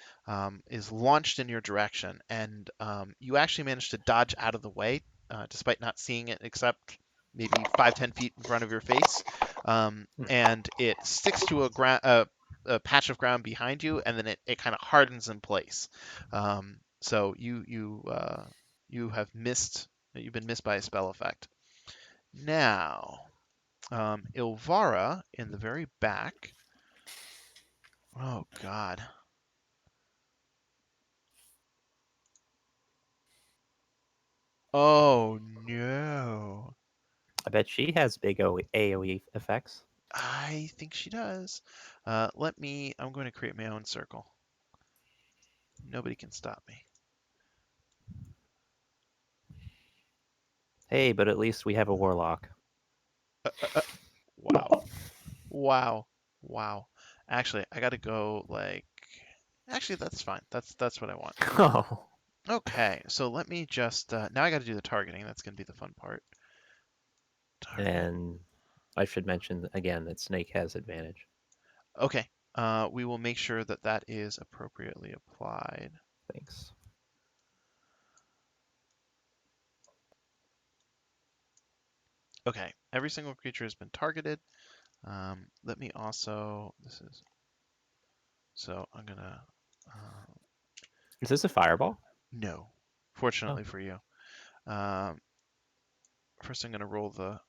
is launched in your direction, and you actually manage to dodge out of the way, despite not seeing it except maybe 5-10 feet in front of your face. And it sticks to a patch of ground behind you, and then it kind of hardens in place. So you have missed. You've been missed by a spell effect. Now, Ilvara in the very back. Oh, God. Oh, no. I bet she has big AoE effects. I think she does. I'm going to create my own circle. Nobody can stop me. Hey, but at least we have a warlock. Wow. Wow. Actually, I got to go like. Actually, that's fine. That's what I want. Oh. Okay, so let me just. Now I got to do the targeting. That's going to be the fun part. Target. And I should mention again that Snake has advantage. Okay. We will make sure that that is appropriately applied. Thanks. Okay, every single creature has been targeted. Let me also. So I'm gonna. Is this a fireball? No, fortunately for you. Um, First, I'm gonna roll the.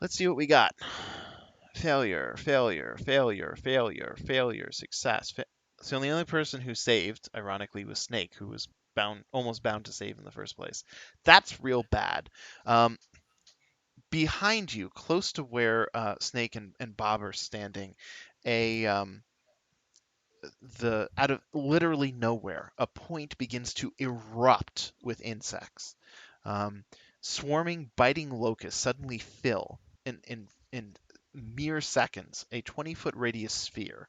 Let's see what we got. Failure, failure, failure, failure, failure, success. So the only person who saved, ironically, was Snake, who was almost bound to save in the first place. That's real bad. Behind you, close to where Snake and Bob are standing, a the out of literally nowhere, a point begins to erupt with insects. Um, Swarming, biting locusts suddenly fill in mere seconds a 20-foot radius sphere,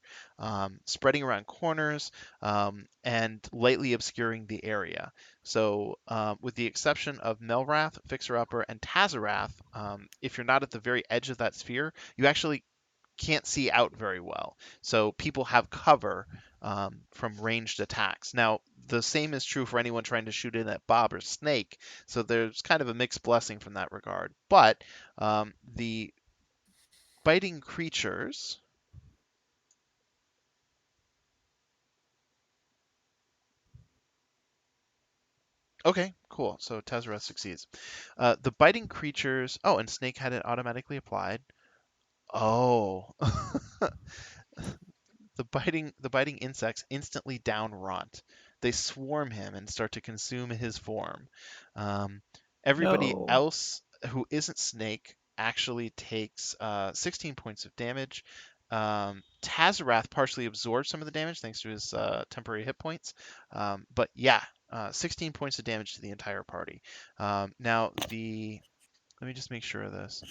spreading around corners and lightly obscuring the area. So, with the exception of Melrath, Fixer Upper, and Tazarath, if you're not at the very edge of that sphere, you actually can't see out very well. So people have cover from ranged attacks. Now, the same is true for anyone trying to shoot in at Bob or Snake. So there's kind of a mixed blessing from that regard. But the biting creatures. Okay, cool. So Tezzeret succeeds. The biting creatures. Oh, and Snake had it automatically applied. Oh. The biting insects instantly down Ront. They swarm him and start to consume his form. Um, Everybody No. else who isn't Snake actually takes 16 points of damage. Tazarath partially absorbs some of the damage thanks to his temporary hit points. But yeah, 16 points of damage to the entire party. Now let me just make sure of this.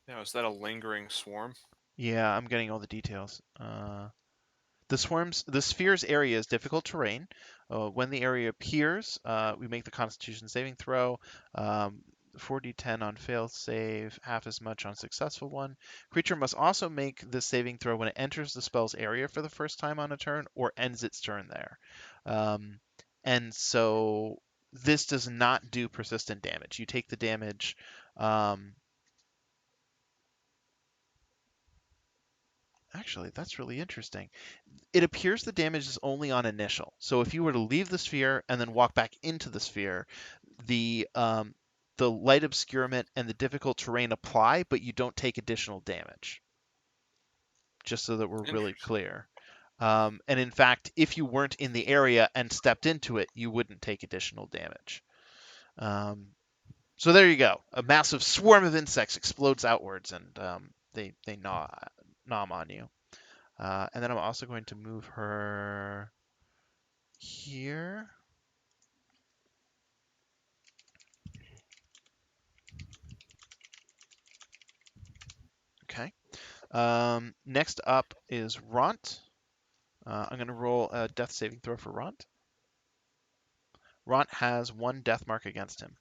Now, is that a lingering swarm? Yeah, I'm getting all the details. The sphere's area is difficult terrain. When the area appears, we make the Constitution saving throw. 4d10 on fail save, half as much on successful one. Creature must also make the saving throw when it enters the spell's area for the first time on a turn or ends its turn there. And so this does not do persistent damage. You take the damage. Actually, that's really interesting. It appears the damage is only on initial. So if you were to leave the sphere and then walk back into the sphere, the light obscurement and the difficult terrain apply, but you don't take additional damage. Just so that we're really Interesting. clear. And in fact, if you weren't in the area and stepped into it, you wouldn't take additional damage. So there you go. A massive swarm of insects explodes outwards, and they nom on you. And then I'm also going to move her here. Okay. Next up is Ront. I'm going to roll a death saving throw for Ront. Ront has 1 death mark against him.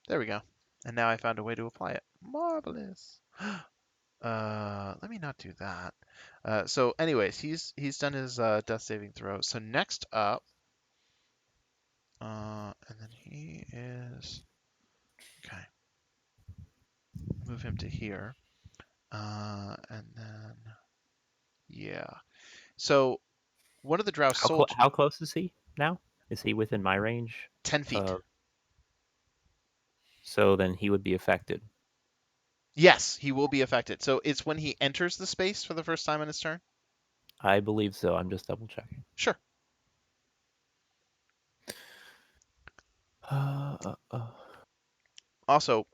There we go. And now I found a way to apply it. Marvelous. Let me not do that. So anyways, he's done his death saving throw. So next up, and then he is okay. Move him to here, and then yeah. So one of the Drow soldiers, How close is he now? Is he within my range? 10 feet. So then he would be affected. Yes, he will be affected. So it's when he enters the space for the first time in his turn? I believe so. I'm just double checking. Sure. Also,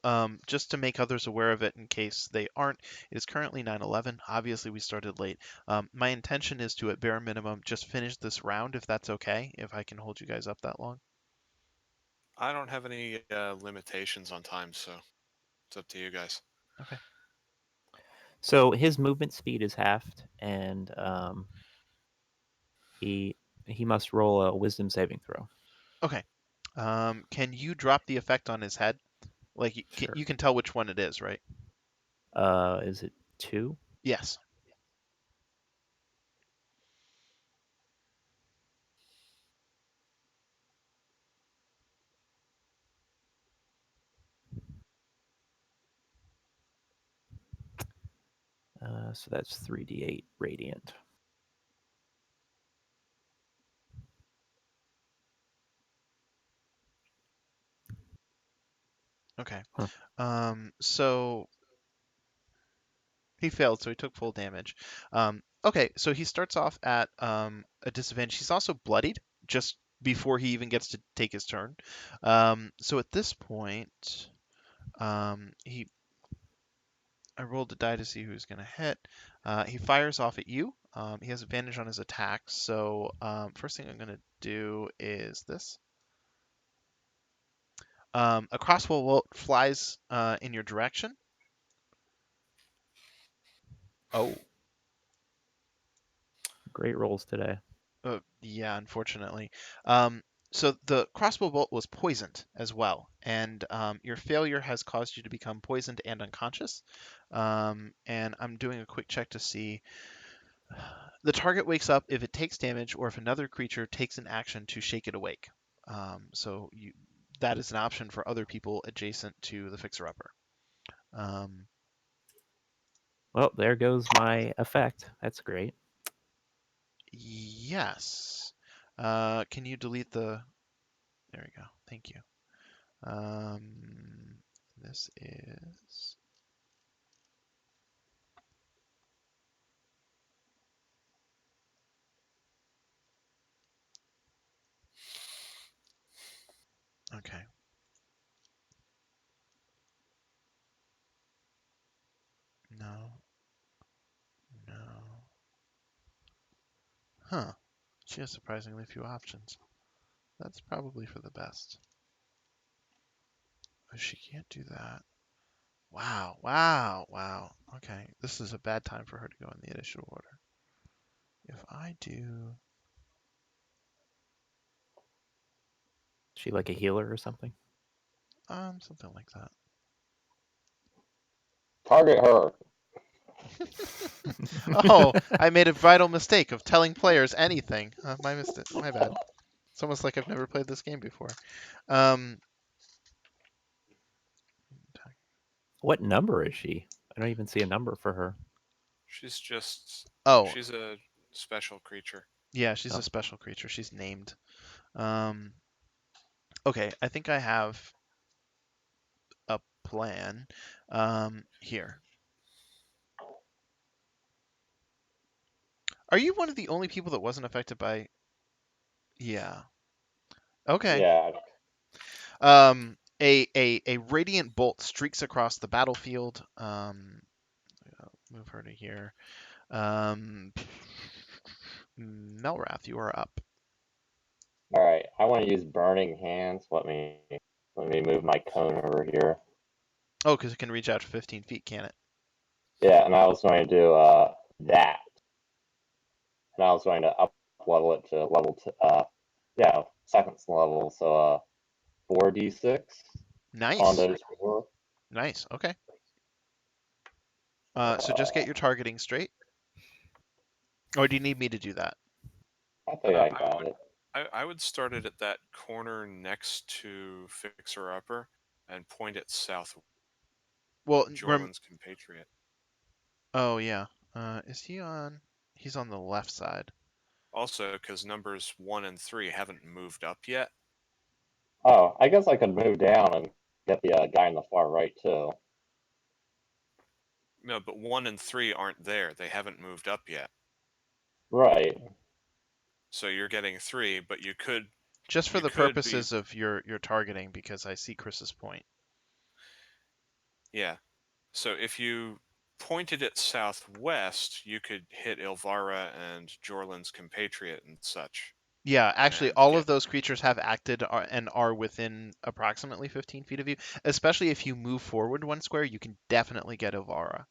just to make others aware of it in case they aren't, it is currently 9/11. Obviously, we started late. My intention is to, at bare minimum, just finish this round, if that's okay, if I can hold you guys up that long. I don't have any limitations on time, so it's up to you guys. Okay. So his movement speed is halved, and he must roll a Wisdom saving throw. Okay. Can you drop the effect on his head? Like, Sure. you can tell which one it is, right? Is it 2? Yes. So that's 3d8 radiant. Okay. Huh. So he failed, so he took full damage. Okay, so he starts off at a disadvantage. He's also bloodied just before he even gets to take his turn. So at this point, he I rolled the die to see who's going to hit. He fires off at you. He has advantage on his attacks. So first thing I'm going to do is this. A crossbow bolt flies in your direction. Oh. Great rolls today. Yeah, unfortunately. So the crossbow bolt was poisoned as well, and your failure has caused you to become poisoned and unconscious. And I'm doing a quick check to see. The target wakes up if it takes damage or if another creature takes an action to shake it awake. So that is an option for other people adjacent to the fixer-upper. Well, there goes my effect. That's great. Yes. Can you delete the... There we go. Thank you. This is... Okay. No. No. Huh. She has surprisingly few options. That's probably for the best. But she can't do that. Wow. Wow. Wow. Okay. This is a bad time for her to go in the initial order. If I do... Is she like a healer or something? Something like that. Target her. Oh, I made a vital mistake of telling players anything. My mistake. My bad. It's almost like I've never played this game before. Um, What number is she? I don't even see a number for her. She's just. oh, She's a special creature. yeah, she's Oh. a special creature. She's named. Okay, I think I have a plan. Here. Are you one of the only people that wasn't affected by... Yeah. Okay. Yeah. A radiant bolt streaks across the battlefield. I'll move her to here. Melrath, you are up. All right. I want to use burning hands. Let me move my cone over here. Oh, because it can reach out to 15 feet, can it? Yeah, and I was going to do that, and I was going to up level it to level second level. So 4d6 on Nice. those 4. Nice. Okay. So just get your targeting straight. Or do you need me to do that? I think I got it. I would start it at that corner next to Fixer Upper and point it south. Well, Jorlin's compatriot. oh yeah. Is he on? He's on the left side. Also, because numbers 1 and 3 haven't moved up yet. Oh, I guess I could move down and get the guy on the far right too. No, but 1 and 3 aren't there. They haven't moved up yet. Right. So you're getting 3, but you could. Just for You the could purposes of your targeting, because I see Chris's point. Yeah. So if you pointed it southwest, you could hit Ilvara and Jorlin's compatriot and such. Yeah, actually, And all get- of those creatures have acted and are within approximately 15 feet of you. Especially if you move forward one square, you can definitely get Ovara.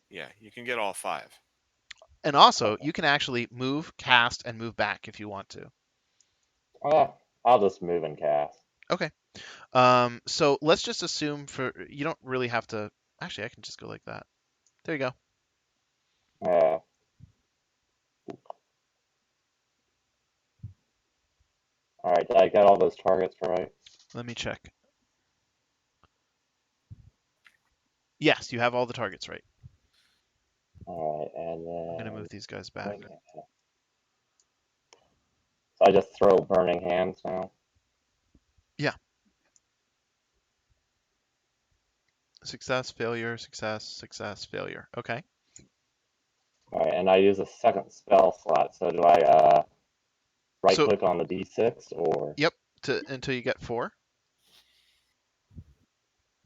Yeah, you can get all 5. And also, you can actually move, cast, and move back if you want to. I'll just move and cast. Okay. So let's just assume you don't really have to. Actually, I can just go like that. There you go. Uh, all right, did I get all those targets right? Let me check. Yes, you have all the targets right. All right, and I'm gonna then move these guys back. so I just throw burning hands now. Success, failure, success, success, failure. Okay. All right, and I use a second spell slot. So do I right So click on the D6 or? yep, until you get 4.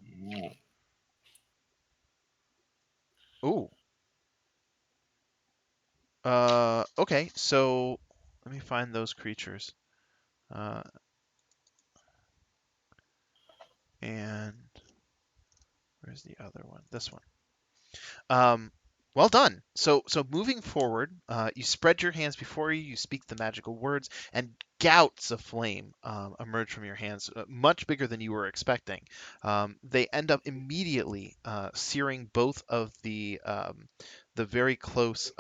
Yeah. Ooh. Okay, so let me find those creatures. Uh, and where's the other one? This one. Well done. So moving forward, you spread your hands before you. You speak the magical words, and gouts of flame emerge from your hands, much bigger than you were expecting. They end up immediately searing both of the very close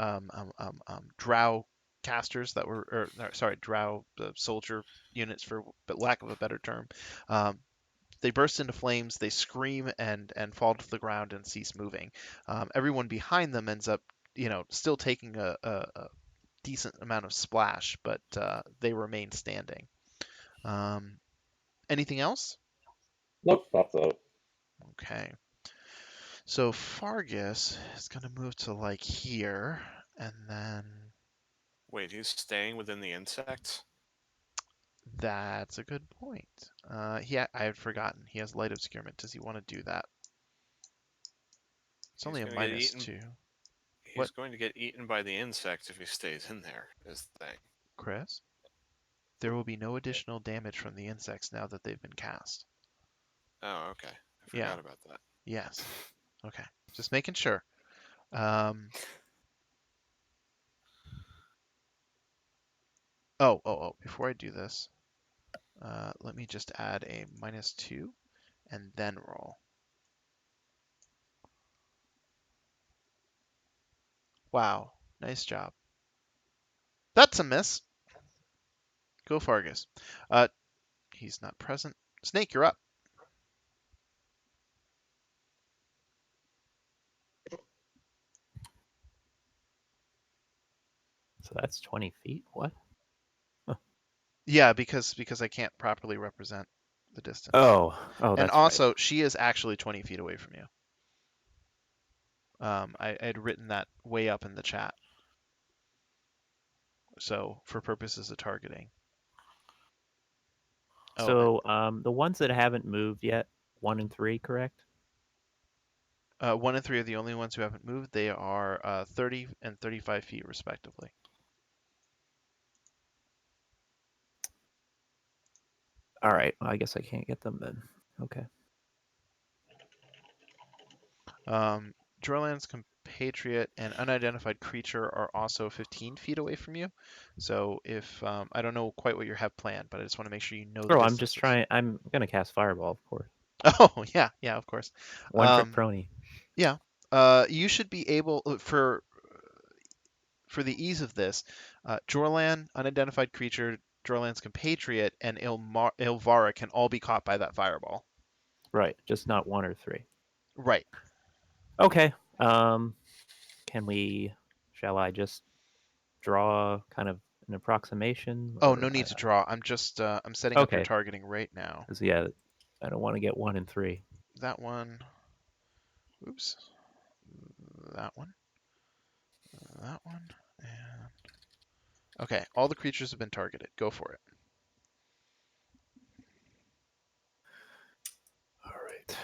drow casters that were, or no, sorry, drow soldier units, for but lack of a better term. Um, they burst into flames, they scream and fall to the ground and cease moving. Everyone behind them ends up, still taking a decent amount of splash, but they remain standing. Um, Anything else? Nope, that's it. Okay. So Fargus is going to move to like here, and then Wait, he's staying within the insect? that's a good point. I had forgotten. He has light obscurement. Does he want to do that? It's He's only a gonna get minus eaten. 2. He's What? going to get eaten by the insect if he stays in there, is the thing. Chris? There will be no additional damage from the insects now that they've been cast. Oh, okay. I Yeah. forgot about that. Yes. Okay. Just making sure. Um, before I do this, let me just add a minus 2 and then roll. Wow. Nice job. That's a miss. Go Fargus. He's not present. Snake, you're up. So that's 20 feet. What? Yeah, because I can't properly represent the distance. Oh, And that's also, right. she is actually 20 feet away from you. I had written that way up in the chat. So for purposes of targeting. Oh, So the ones that haven't moved yet, 1 and 3, correct? 1 and 3 are the only ones who haven't moved. They are 30 and 35 feet, respectively. All right. Well, I guess I can't get them then. Okay. Droland's compatriot and unidentified creature are also 15 feet away from you. So if I don't know quite what you have planned, but I just want to make sure you know the Oh, I'm just distances. trying. I'm gonna cast Fireball, of course. Oh yeah, of course. One trick pony. Yeah. You should be able for the ease of this, Jorlan, unidentified creature, Jorlan's compatriot, and Ilvara can all be caught by that fireball. Right. Just not 1 or 3. Right. Okay. Can we? Shall I just draw kind of an approximation? Oh, Or, no need to draw. I'm just I'm setting up your Okay. targeting right now. 'Cause, yeah, I don't want to get 1 and 3. That one. Oops. That one. That one. And okay, all the creatures have been targeted. Go for it. All right.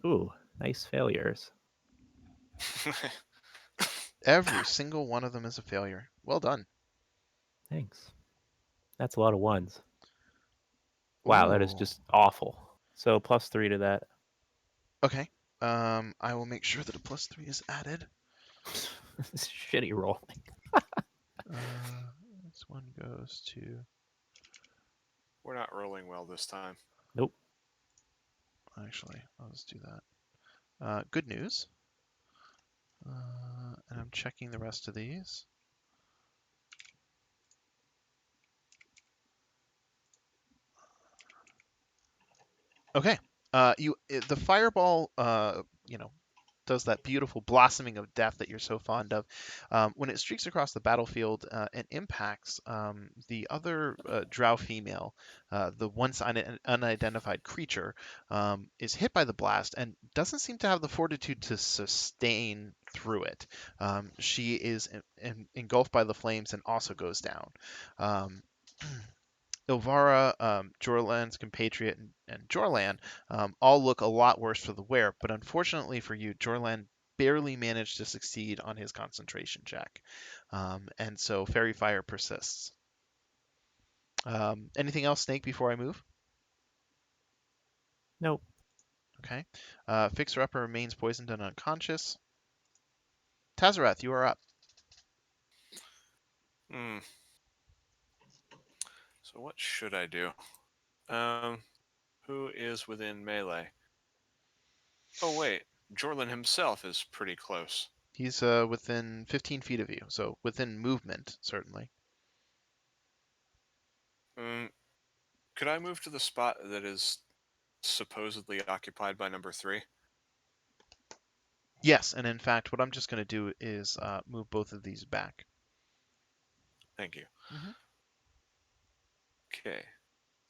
Ooh, nice failures. Every single one of them is a failure. Well done. Thanks. That's a lot of ones. Wow, that is Ooh. just awful. So +3 to that. Okay. I will make sure that a +3 is added. Shitty rolling. This one goes to. We're not rolling well this time. Nope. Actually, I'll just do that. Good news. And I'm checking the rest of these. Okay. The fireball, does that beautiful blossoming of death that you're so fond of. When it streaks across the battlefield and impacts the other drow female, the once unidentified creature, is hit by the blast and doesn't seem to have the fortitude to sustain through it. She is engulfed by the flames and also goes down. Um, Ilvara, Jorlan's compatriot, and Jorlan all look a lot worse for the wear, but unfortunately for you, Jorlan barely managed to succeed on his concentration check. And so Fairy Fire persists. Anything else, Snake, before I move? Nope. Okay. Fixer Upper remains poisoned and unconscious. Tazarath, you are up. Hmm. So what should I do? Who is within melee? Oh wait, Jorlan himself is pretty close. He's within 15 feet of you, so within movement, certainly. Could I move to the spot that is supposedly occupied by number 3? Yes, and in fact, what I'm just going to do is move both of these back. Thank you. Mhm. Okay,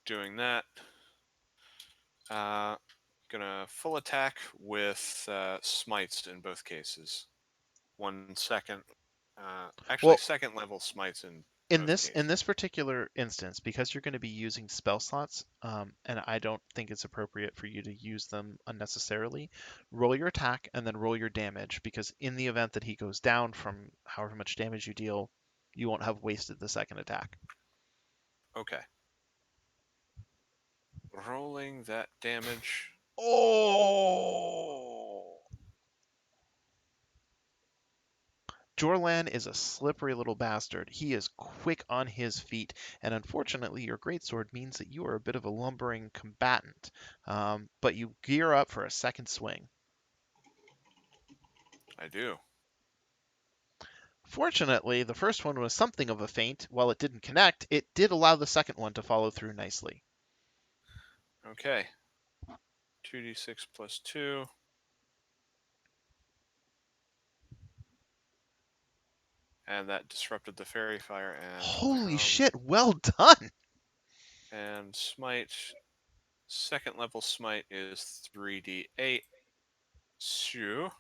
doing that. Gonna full attack with smites in both cases. 1 second. Actually, Well, second level smites in in both this cases. particular instance, because you're going to be using spell slots, and I don't think it's appropriate for you to use them unnecessarily, roll your attack and then roll your damage, because in the event that he goes down from however much damage you deal, you won't have wasted the second attack. Okay. Rolling that damage. Oh! Jorlan is a slippery little bastard. He is quick on his feet, and unfortunately, your greatsword means that you are a bit of a lumbering combatant. But you gear up for a second swing. I do. Fortunately, the first one was something of a feint. While it didn't connect, it did allow the second one to follow through nicely. Okay. 2d6 plus 2. And that disrupted the fairy fire Holy shit, well done! and smite. Second level smite is 3d8. So,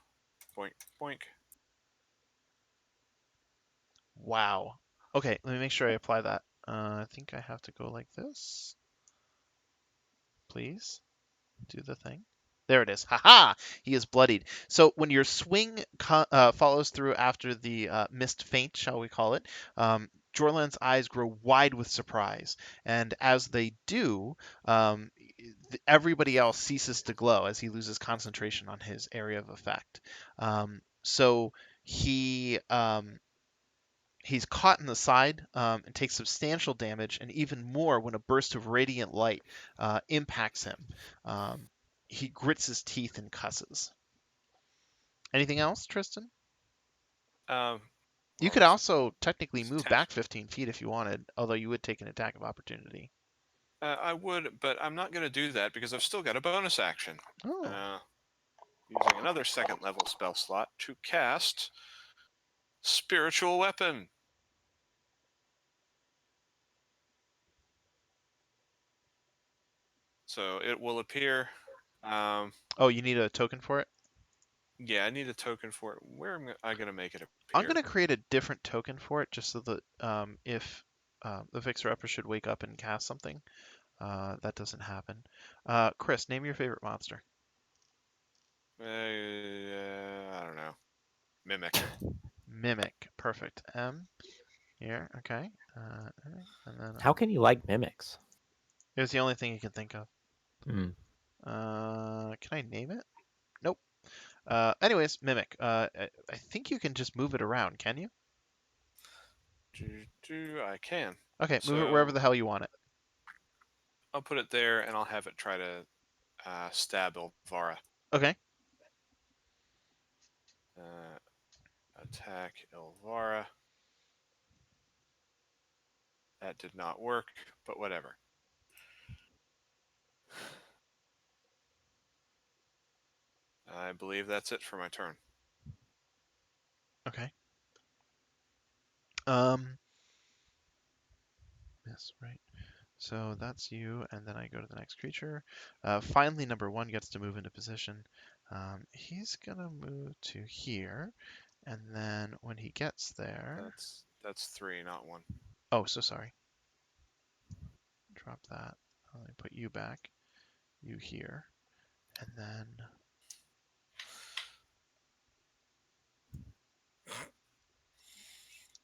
boink, boink. Wow. Okay, let me make sure I apply that. I think I have to go like this. Please, do the thing. There it is. Haha! He is bloodied. So when your swing follows through after the missed feint, shall we call it, Jorlan's eyes grow wide with surprise, and as they do, everybody else ceases to glow as he loses concentration on his area of effect. So he's caught in the side and takes substantial damage, and even more when a burst of radiant light impacts him. He grits his teeth and cusses. Anything else, Tristan? Um, You well, could also technically move 10. back 15 feet if you wanted, although you would take an attack of opportunity. I would, but I'm not going to do that because I've still got a bonus action. Oh, Using another second level spell slot to cast Spiritual Weapon. So it will appear. oh, you need a token for it? Yeah, I need a token for it. Where am I going to make it appear? I'm going to create a different token for it just so that if the Fixer Upper should wake up and cast something, that doesn't happen. Chris, name your favorite monster. I don't know. Mimic. Mimic. Perfect. M. Here. Okay. And then How can you like mimics? it was the only thing you can think of. Hmm. Can I name it? Nope. Anyways, Mimic. I think you can just move it around, can you? I can. Okay, move it So wherever the hell you want it. I'll put it there, and I'll have it try to stab Ilvara. Okay. Attack Ilvara. That did not work, but whatever. I believe that's it for my turn. Okay. Yes, right. So that's you, and then I go to the next creature. Finally, number 1 gets to move into position. He's gonna move to here, and then when he gets there, That's 3, not 1. oh, so sorry. Drop that. Let me put you back. You here, and then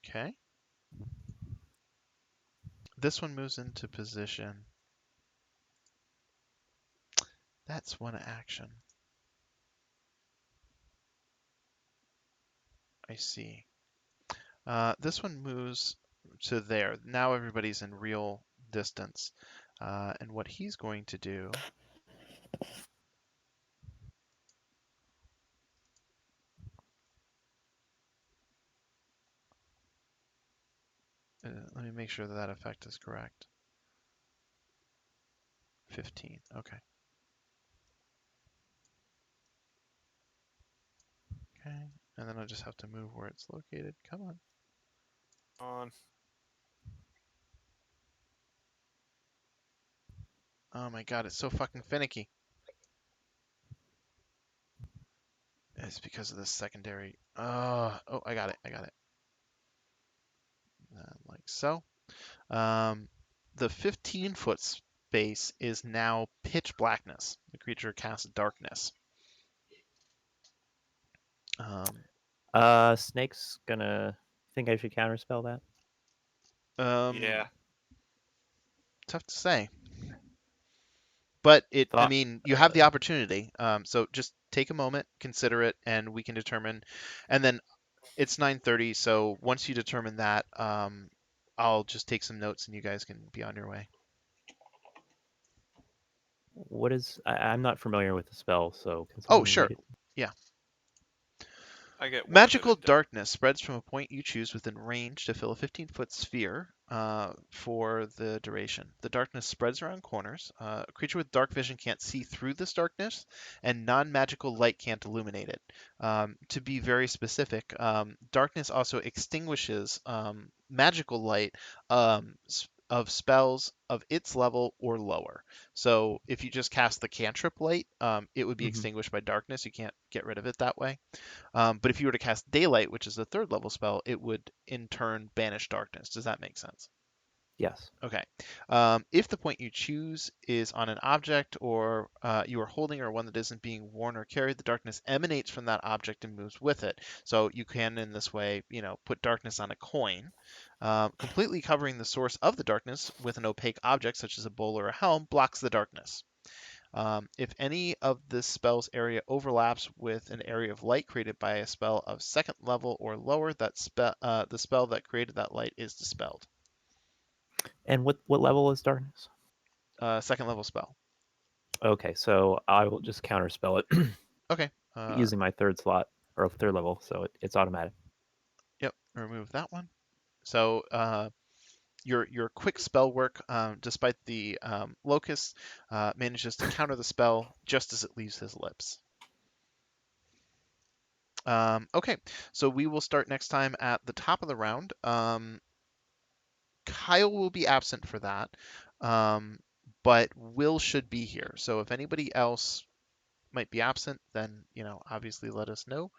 okay. This one moves into position. That's 1 action. I see. This one moves to there. Now everybody's in real distance. And what he's going to do let me make sure that that effect is correct. 15. Okay. Okay. And then I just have to move where it's located. Come on. On. Oh my god, it's so fucking finicky. It's because of this secondary. Oh, I got it. I got it. Like so. The 15-foot space is now pitch blackness. The creature casts darkness. Snake's gonna think I should counterspell that. Yeah. Tough to say. But I Thought mean, you have the opportunity. So just take a moment, consider it, and we can determine. And then it's 9:30, so once you determine that, I'll just take some notes and you guys can be on your way. what is I'm not familiar with the spell, so can Oh, someone sure. read it? Yeah. I get 1 Magical vivid depth. darkness spreads from a point you choose within range to fill a 15-foot sphere for the duration. The darkness spreads around corners. A creature with dark vision can't see through this darkness, and non-magical light can't illuminate it. To be very specific, darkness also extinguishes magical light of spells of its level or lower. So if you just cast the cantrip light, it would be Mhm. extinguished by darkness. You can't get rid of it that way. But if you were to cast Daylight, which is a 3rd level spell, it would in turn banish darkness. Does that make sense? Yes. Okay. If the point you choose is on an object or you are holding or one that isn't being worn or carried, the darkness emanates from that object and moves with it. So you can, in this way, put darkness on a coin. Completely covering the source of the darkness with an opaque object, such as a bowl or a helm, blocks the darkness. If any of this spell's area overlaps with an area of light created by a spell of 2nd level or lower, the spell that created that light is dispelled. And what level is darkness? 2nd level spell. Okay, so I will just counterspell it Okay. using my 3rd slot or 3rd level, so it's automatic. Yep. Remove that one. So your quick spell work, despite the locust, manages to counter the spell just as it leaves his lips. Okay, so we will start next time at the top of the round. Kyle will be absent for that, but Will should be here. So if anybody else might be absent, then obviously let us know.